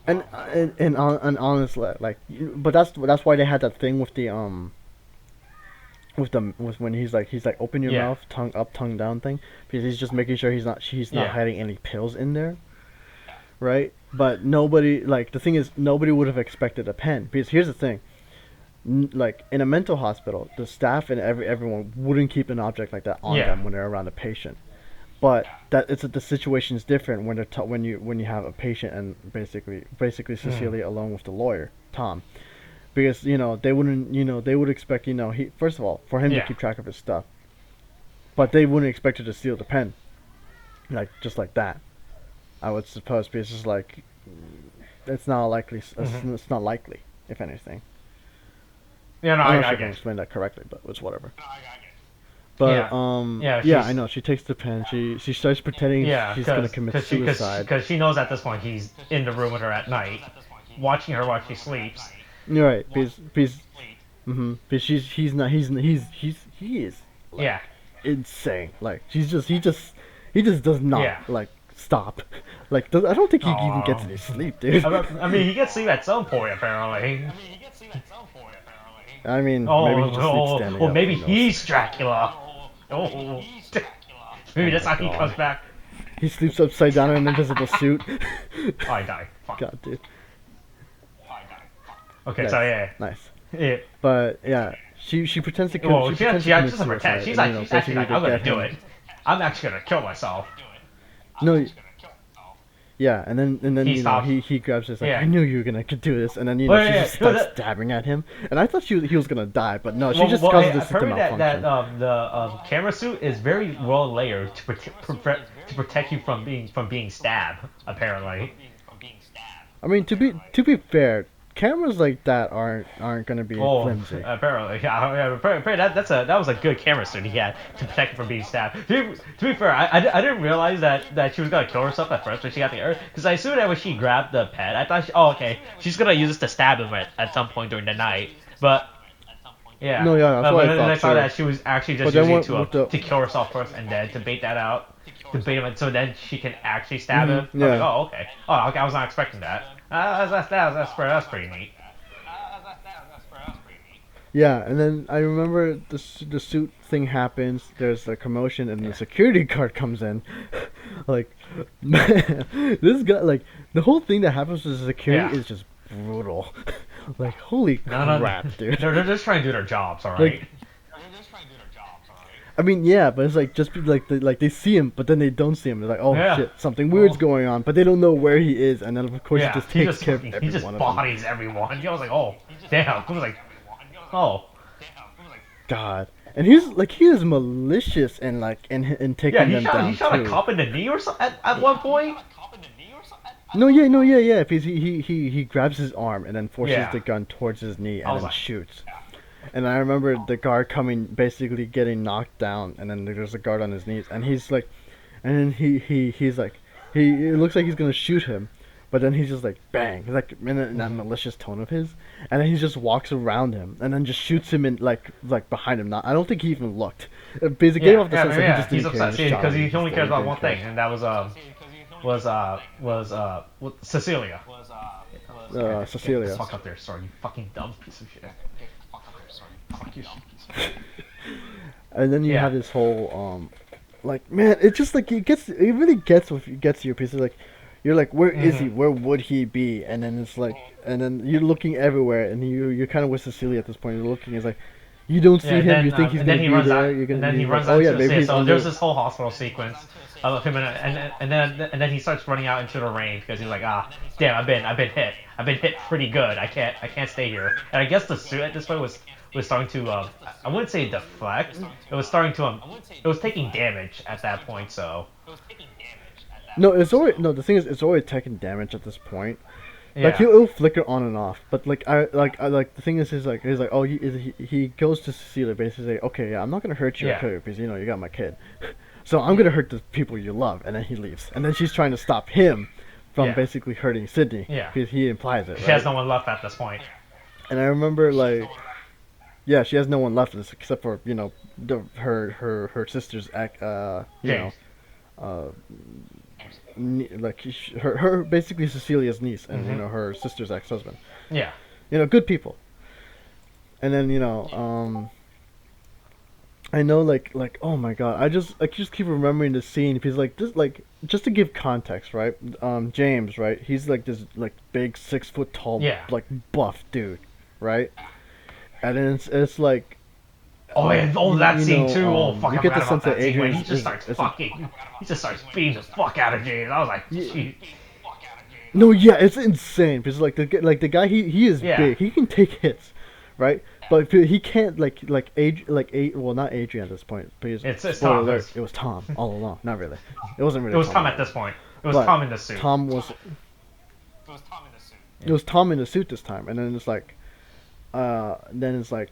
aware. And honestly, like, but that's why they had that thing with the with when he's like open your Yeah. mouth, tongue up, tongue down thing, because he's just making sure he's not Yeah. hiding any pills in there, right? But nobody like the thing is nobody would have expected a pen because here's the thing, like in a mental hospital, the staff and everyone wouldn't keep an object like that on Yeah. them when they're around a patient. But the situation is different when when you have a patient and basically Cecilia alone with the lawyer Tom, because they wouldn't they would expect he first of all for him to Yeah. keep track of his stuff, but they wouldn't expect her to steal the pen, like just like that. I would suppose because it's like it's not likely. It's not likely if anything. Yeah, no, I don't know if I I can get. explain that correctly, but it's whatever. But Yeah, yeah, she's- I know. She takes the pen. She starts pretending Yeah, she's gonna commit suicide. because she knows at this point he's in the room with her at night, watching her while she sleeps. You're right, because he's not he is Yeah, insane. Like he just does not Yeah. like stop. Like I don't think he even gets Oh. any sleep, dude. I mean, he gets sleep at some point apparently. I mean, Oh, maybe he just sleeps standing up. maybe who knows? he's Dracula. Oh, maybe that's my how he God. comes back. He sleeps upside down in an invisible suit. Oh, I die. Fuck. God, dude. Okay, Nice. so yeah, Nice. yeah. But yeah, she pretends to Well, she she pretends to doesn't commit pretend. suicide. She's and, like, she's actually basically like, to I'm gonna get do him- it. I'm actually gonna kill myself. No. Yeah, and then He stops. he grabs his like Yeah. I knew you were gonna do this, and then Well, she yeah, just yeah. No, starts that- stabbing at him, and I thought he was gonna die, but no, she Well, just well, causes I've the system heard that malfunction. the camera suit is very well layered to protect you from being stabbed. Apparently. I mean, to be fair, cameras like that aren't gonna be Oh, flimsy. apparently, yeah. Apparently that was a good camera suit he had to protect him from being stabbed. To be fair, I didn't realize that she was gonna kill herself at first when she got the earth, because I assumed that when she grabbed the pet, I thought, she's gonna use this to stab him at some point during the night. But yeah, No, yeah, that's what but I then I thought, saw too. that she was actually just But then using with to the- kill herself first, and then to bait that out, to bait him, so then she can actually stab him. yeah. I was like, oh, okay. Oh, okay, I was not expecting that. That's pretty neat. Yeah, and then I remember the suit thing happens. There's a commotion, and the security guard comes in. Like, man, this guy, like, the whole thing that happens with the security Yeah. is just brutal. Like, holy No, crap, dude. They're just trying to do their jobs, all Like, right. I mean, yeah, but it's like just like they see him, but then they don't see him. They're like, oh Yeah. shit, something weird's going on, but they don't know where he is, and then of course he just takes care of he every just one of them. bodies everyone. I was like, oh, damn. I was like, oh, God, and he is malicious and like in taking yeah. them down He shot too. a cop in the knee or something at one point. No, yeah. Because he grabs his arm and then forces Yeah. the gun towards his knee I and was then like, shoots. And I remember the guard coming, basically getting knocked down, and then there's a guard on his knees, and he's like, and then he's like, it looks like he's gonna shoot him, but then he's just like bang, like in that mhm. malicious tone of his, and then he just walks around him, and then just shoots him in like behind him. Not, I don't think he even looked. Because it gave Yeah, off the yeah, sense that he yeah. just He's didn't care. upset. He just See, shot because him. he only cares He about didn't one care. thing, and that was Cecilia. Cecilia. Fuck up there, sorry, you fucking dumb piece of shit. Fuck you. And then you Yeah. have this whole like, man, it's just like it really gets you because like you're like, where is he, Mhm. where would he be? And then it's like, and then you're looking everywhere, and you're kind of with Cecilia at this point. You're looking, it's like you don't Yeah, see him, you think he's and then gonna he be runs there, out, you're and gonna then he be like, runs oh out yeah, into maybe yeah. he's So there's under. this whole hospital sequence of him, and then he starts running out into the rain because he's like, damn, I've been hit pretty good. I can't stay here. And I guess the suit at this point was starting to, I wouldn't say deflect. It was starting to, it was taking damage at that point. So No, it's already, no, the thing is, it's already taking damage at this point. Like yeah, he'll flicker on and off, but like the thing is, he's like, oh, he goes to Cecilia, basically say, okay, yeah, I'm not gonna hurt you or yeah, kill you because you got my kid, so I'm gonna hurt the people you love, and then he leaves, and then she's trying to stop him from yeah, basically hurting Sydney yeah. because he implies it, She has right? no one left at this point. And I remember like, yeah, she has no one left except for her sister's James. uh like her basically Cecilia's niece and Hmm. her sister's ex-husband, Yeah, good people. And then I know oh my god, I just keep remembering the scene because like this, like, just to give context, right? James, right? He's like this like big 6 foot tall yeah. like buff dude, right? And then it's like Oh, yeah, oh, that scene too. Oh, fuck, you I get the forgot about sense that that scene when Adrian's he just starts is fucking, he just starts beating the fuck out of James. I was like, yeah, gee. no, yeah, it's insane because like the guy, he is Yeah, big, he can take hits, right? But he can't well, not Adrian at this point because it's spoiler Tom. alert, it was Tom all along. Not really, it wasn't It really was Tom Tom all at along, this point. It was but Tom in the suit. Tom was it Yeah. was Tom in the suit this time, and then it's like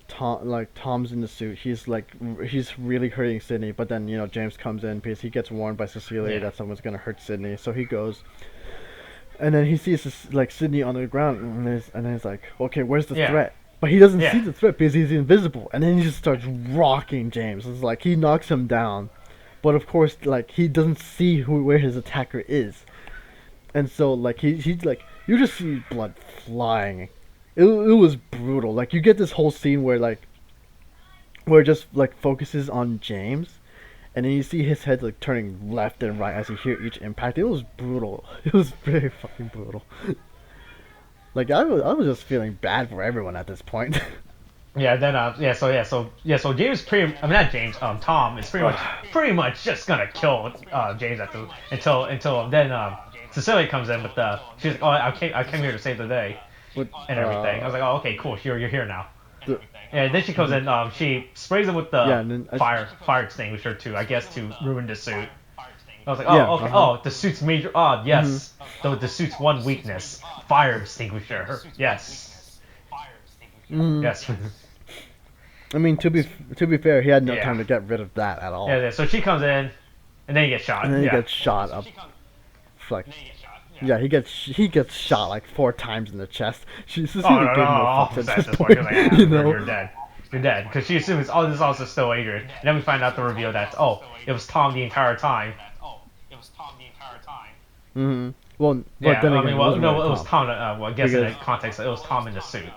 Tom's in the suit. He's really hurting Sydney, but then James comes in because he gets warned by Cecilia Yeah. that someone's gonna hurt Sydney, so he goes. And then he sees this, like Sydney on the ground, and then he's like, "Okay, where's the Yeah. threat?" But he doesn't see Yeah. the threat because he's invisible. And then he just starts rocking James. It's like he knocks him down, but of course, like he doesn't see where his attacker is, and so like he's like you just see blood flying. It was brutal. Like you get this whole scene where it just like focuses on James, and then you see his head like turning left and right as you hear each impact. It was brutal. It was very fucking brutal. Like I was just feeling bad for everyone at this point. Yeah. Then so James I mean not James. Tom is pretty much just gonna kill James until then Cecilia comes in with the she's like, oh, I came here to save the day With and everything. I was like, oh, okay, cool. You're here now. the, Yeah. Then she comes in. She sprays him with yeah, the and then fire extinguisher too. I guess to ruin the suit. I was like, yeah, oh, okay. Oh, the suit's major. Oh, yes. Though the suit's one weakness, fire extinguisher. Yes. mm, Yes. I mean to be fair, he had no Yeah. time to get rid of that at all. Yeah. So she comes in, and then he gets shot. And then he Yeah. gets shot up. Like yeah, he gets shot like 4 times in the chest. She's just Oh really no, gave no, no no. fucks At at this this point, point, you're like, you know. you're dead. You're dead. Because she assumes, oh, this is also still Adrian. And then we find out the reveal that, oh, it was Tom the entire time. hmm Well, but Yeah. then I again, mean, it well, wasn't no, really it was Tom. Tom. Well, I guess in the Because context, it was Tom in the suit.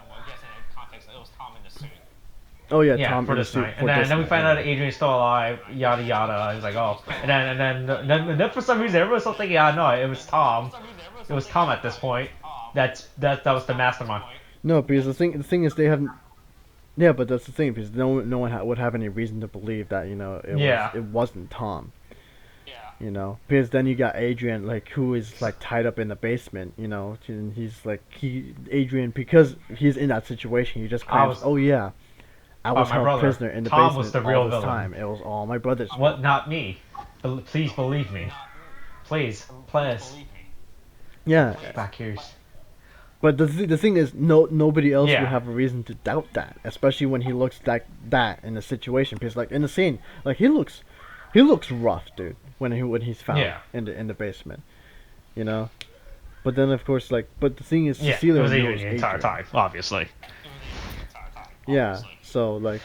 oh yeah, Yeah, Tom for in the this suit night, for and this then we night. find out that Anyway. Adrian's still alive, yada yada. And he's like, oh, and then for some reason everyone's still thinking, yeah, no, it was Tom. It was Tom at this point. That was the mastermind. No, because the thing is they haven't. Yeah, but that's the thing because no one would have any reason to believe that Yeah, it wasn't Tom. Because then you got Adrian like who is like tied up in the basement. And he's like Adrian because he's in that situation. He just I claims, was, oh yeah, I was my held brother. prisoner in the Tom was basement the real all this villain. time. It was all my brother's fault. What? Not me. Please believe me. Please. Yeah, Back here. but the thing is, nobody else Yeah. would have a reason to doubt that, especially when he looks like that in the situation. Because like in the scene, like he looks rough, dude. When he's found Yeah. in the basement, you know. But then of course, like, but the thing is, Yeah. It Cecilia was knows the entire Adrian. time, obviously. Yeah, so like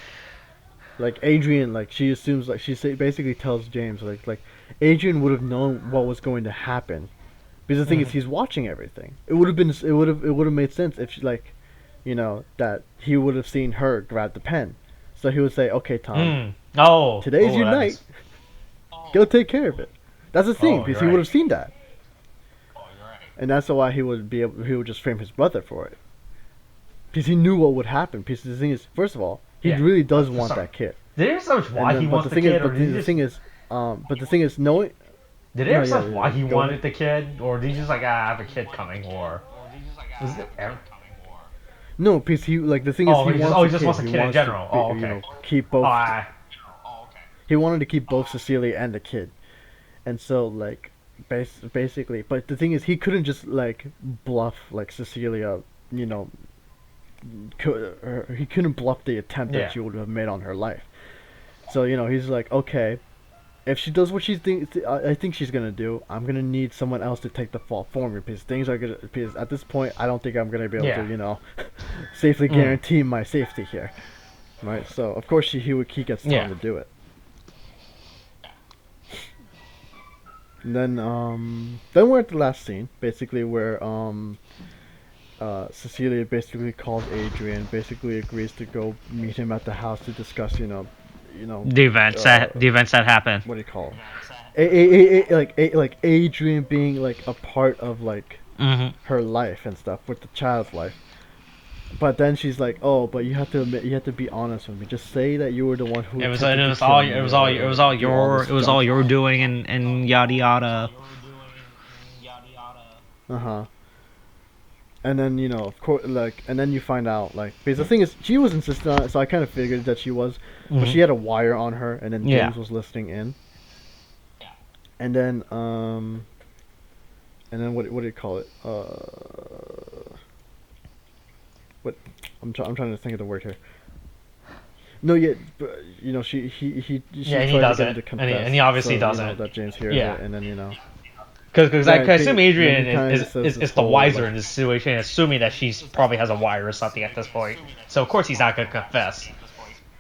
Adrian, like she assumes, like basically tells James, like Adrian would have known what was going to happen, because the thing is, Mm. he's watching everything. It would have made sense if she, like, that he would have seen her grab the pen, so he would say, okay, Tom, Mm. Oh. today's Oh, your that night, makes. go take care of it. That's the thing, Oh, because you're he would right. have seen that, and that's why he would just frame his brother for it, because he knew what would happen. Because the thing is, first of all, he Yeah. really does That's want sorry. that kid. Did they establish And why then, he but wants the the thing is, kid, or did he the just? thing is, knowing. Did they No, establish why he go wanted ahead. the kid, or did he just like I have a kid coming, or was it ever? No, because the thing is, He just wants a He kid in wants to general. Oh, okay. keep Oh, both. He wanted to keep both Cecilia and the kid, and so like, basically. But the thing is, he couldn't just like bluff like Cecilia, you know, he couldn't bluff the attempt yeah. that she would have made on her life. So he's like, okay, if she does what she thinks, I think she's gonna do, I'm gonna need someone else to take the fall for me, because things are gonna. Because at this point, I don't think I'm gonna be able Yeah. to, safely Mm. guarantee my safety here, right? So of course he gets Tom Yeah. to do it. And then we're at the last scene, basically where Cecilia basically calls Adrian, basically agrees to go meet him at the house to discuss, The events that happen. what do you call it? Like Adrian being like a part of like Mm-hmm. her life and stuff with the child's life. But then she's like, "Oh, but you have to admit, you have to be honest with me. Just say that you were the one who It was attempted to all kill me, it was all it was all do all your this it was all junk." your doing and yada yada. Uh huh. And then of course, like, and then you find out, like, because the thing is, she was insistent on it, so I kind of figured that she was, but she had a wire on her, and then Yeah. James was listening in. And then what do you call it? What I'm trying to think of the word here. No, yeah, but, she Yeah, and he tried to get him doesn't, to confess, and he obviously so, doesn't. that James hears Yeah. it, and then Because I assume Adrian then he kinda says is this the whole, wiser like, in this situation, assuming that she's probably has a wire or something at this point. So of course he's not gonna confess.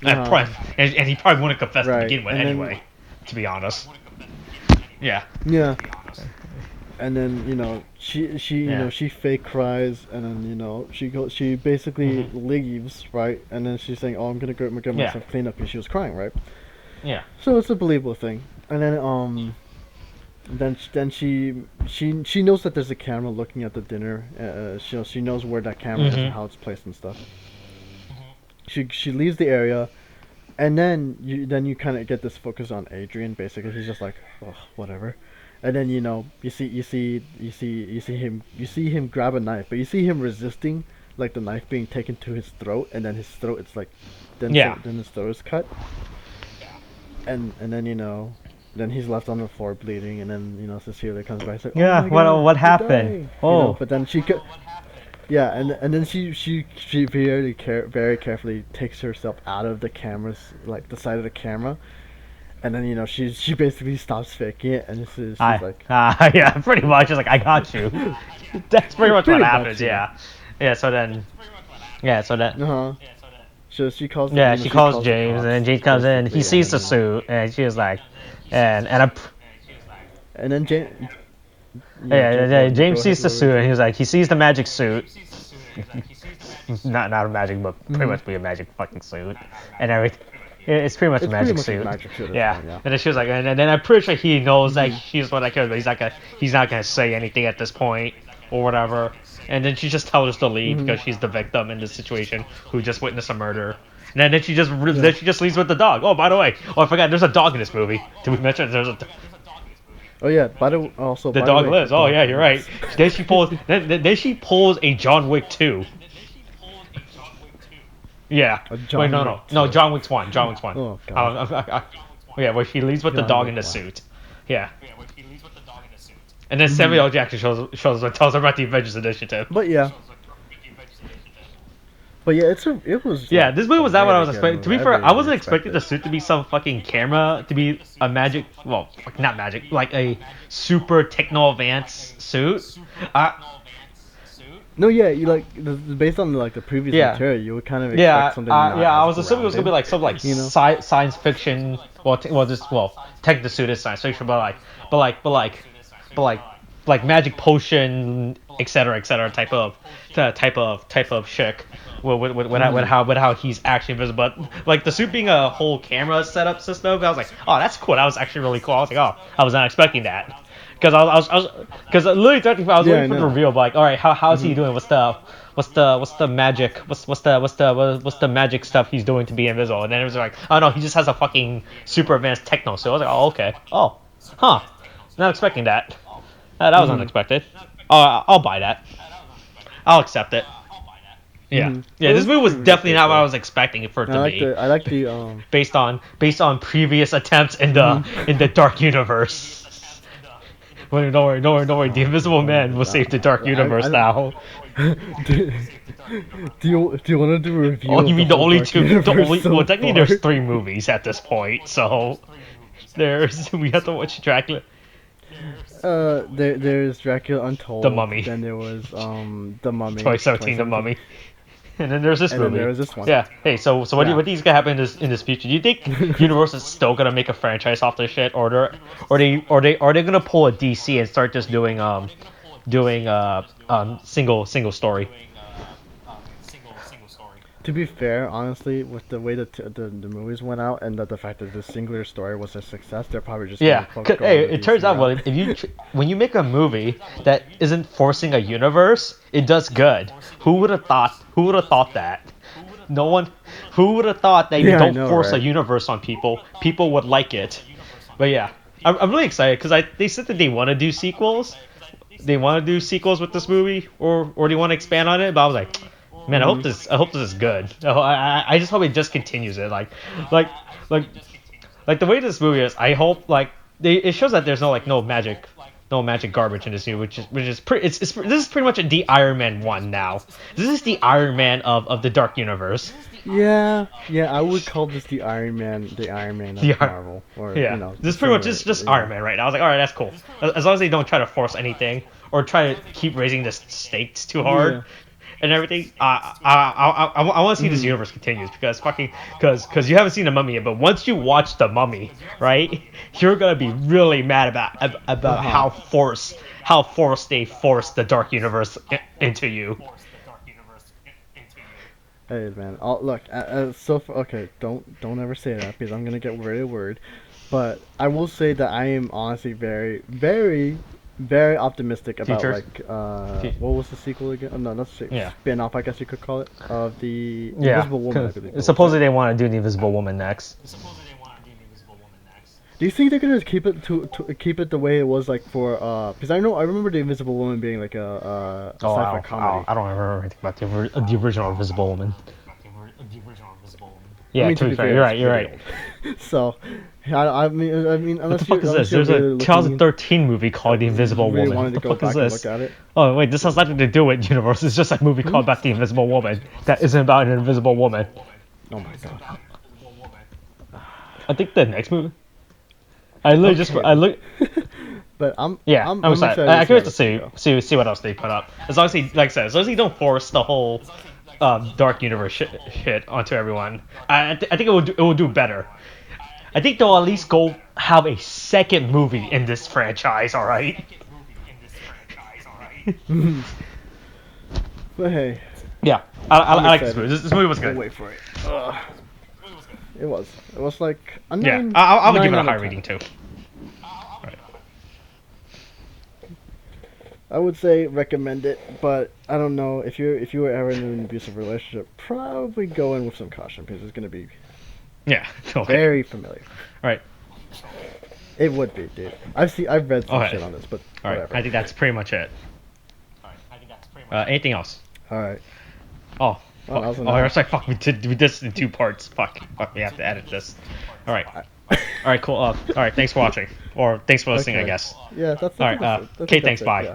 Uh-huh. And he probably wouldn't confess to Right, begin with and then- anyway. To be honest. Yeah. Yeah. And then she Yeah. she fake cries, and then she basically leaves, right? And then she's saying, "Oh, I'm gonna get Yeah. myself cleaned up," because she was crying, right? Yeah. So it's a believable thing. And then she knows that there's a camera looking at the dinner. She knows where that camera is and how it's placed and stuff. She leaves the area, and then you kind of get this focus on Adrian. Basically, he's just like, oh, whatever. And then you see him grab a knife, but you see him resisting, like the knife being taken to his throat, and then his throat, it's like, then his throat is cut, and then then he's left on the floor bleeding, and then Cecilia comes by and says, Yeah, "Oh my God, what you're happened? dying," Oh. but then yeah, and then she very very carefully takes herself out of the camera's, like, the side of the camera, and then she basically stops faking it, and she's like, yeah, pretty much. It's like, I got you. That's pretty much Pretty what much, happens. yeah. Yeah. So then. uh-huh. So she calls. Yeah, she she calls the James, cops, and then James comes in. He basically, sees the and then, suit, and she was like, and and then James. James sees the suit, and he was like, he sees the magic suit. not a magic, but pretty much be a magic fucking suit, and everything. It's pretty much a magic suit. Yeah. Yeah. And then she was like, and then I'm pretty sure he knows that she's what I care, but he's not gonna say anything at this point or whatever. And then she just tells us to leave because she's the victim in this situation who just witnessed a murder. And then she just leaves with the dog. Oh, by the way, I forgot. There's a dog in this movie. Did we mention there's a? Oh yeah. The dog lives. Oh yeah, you're right. Then she pulls a John Wick 2. Yeah. Wait, no. John Wick's 1. John Wick's 1. Oh, God. Yeah, where she leaves with the John dog Wick in the 1. suit. Yeah. And then Samuel L. Jackson tells her about the Avengers Initiative. But yeah. But yeah, it was. Yeah, like, this movie was a not what I really was good expecting. To movie. be fair, really I wasn't didn't expecting the expect suit to be some fucking camera, to be a magic, well, like not magic, like a super techno advanced suit. No, yeah, you like based on like the previous Yeah. material, you would kind of Yeah, expect something. Not yeah. I as was assuming it was gonna be like some like you know? science fiction. Well, technically the suit is science fiction, but like magic potion, etc., type of chick. With how he's actually invisible. But like the suit being a whole camera setup system, I was like, oh, that's cool. That was actually really cool. I was like, oh, I was not expecting that. Because because literally I was Yeah, waiting for I the know. reveal. But like, all right, how's he doing? What's the magic? What's the magic stuff he's doing to be invisible? And then it was like, oh no, he just has a fucking super advanced techno. So I was like, oh okay, oh, huh, not expecting that. That was unexpected. Oh, I'll buy that. I'll accept it. Yeah, yeah. Well, This it movie was pretty definitely not what I cool. was expecting it for it I to like be. the Based on previous attempts in the Dark Universe. Wait, don't worry. The Invisible Man will save the Dark Universe now. do you want to do a review? Oh, you of mean the whole only Dark two? Universe so Well, technically far? there's 3 movies at this point, so we have to watch Dracula. There's Dracula Untold. The Mummy. Then there was the Mummy. 2017, The Mummy. And then there's this And movie. then there was this one. Yeah. Hey, so what do Yeah. you think is gonna happen in this future? Do you think Universal is still gonna make a franchise off this shit, or are they gonna pull a DC and start just doing single story? To be fair, honestly, with the way the movies went out and the fact that the singular story was a success, they're probably just Yeah. gonna go Hey, on the it turns DC out route. when you make a movie that isn't forcing a universe, it does good. Who would have thought? that? No one. Who would have thought that you Yeah, I don't know, force a right? universe on people? People would like it. But yeah, I'm really excited because they said that they want to do sequels. They want to do sequels with this movie, or they want to expand on it. But I was like, man, I hope this is good. I just hope it just continues it. Like the way this movie is. I hope it shows that there's no magic. No magic garbage in this movie, which is pretty. This is pretty much the Iron Man 1 now. This is the Iron Man of the Dark Universe. Yeah, I would call this the Iron Man of Marvel, or Yeah, you know, this is pretty much similar, just yeah. Iron Man right now. I was like, all right, that's cool. As long as they don't try to force anything or try to keep raising the stakes too hard. Yeah. And everything. I want to see this universe continues because you haven't seen the Mummy yet. But once you watch the Mummy, right, you're gonna be really mad about how forced they forced the Dark Universe into you. Hey man, look. Okay, don't ever say that because I'm gonna get very worried. But I will say that I am honestly very, very, very optimistic about Futures? what was the sequel again? Oh, no, not Yeah. spin-off, I guess you could call it, of the Yeah, Invisible Woman. I believe it was, supposedly right? they want to do the Invisible Woman next. Do you think they're gonna keep it to keep it the way it was like for because I remember the Invisible Woman being like a sci-fi comedy. I don't remember anything about the original Invisible Woman. Yeah, I mean, to be fair, fair, you're it's right. You're right. pretty old. So, I mean, What unless the fuck is this? There's a 2013 movie called The Invisible really Woman. wanted to What go the fuck is back and this? look at it. Oh wait, this has nothing to do with Universe. It's just a movie called about the Invisible Woman that isn't about an invisible woman. Oh my god. I think the next movie. I look. But I'm Yeah, I'm excited. I can't wait to see what else they put up. As long as they, like I said, as long as they don't force the whole Dark Universe shit onto everyone, I think it will do better. I think they'll at least go have a second movie in this franchise. All right. But hey, Yeah, I like this excited. movie. This movie was I'll good. wait for it. It was like a Yeah, 9. I would give it a 9 high out of rating 10. too. I would say recommend it, but I don't know if you were ever in an abusive relationship, probably go in with some caution because it's gonna be Yeah. Okay. very familiar. All right. It would be, dude. I've read some Okay. shit on this, but All right. whatever. I think that's pretty much it. Anything else? All right. Oh. Well, that was Oh, enough. it's like fuck. We did this in 2 parts. Fuck. We have to edit this. All right. All right, cool. All right, thanks for watching, or thanks for listening, I Okay. guess. Yeah, that's. All I right. think that's. I Okay, think that's thanks. it. Bye. Yeah.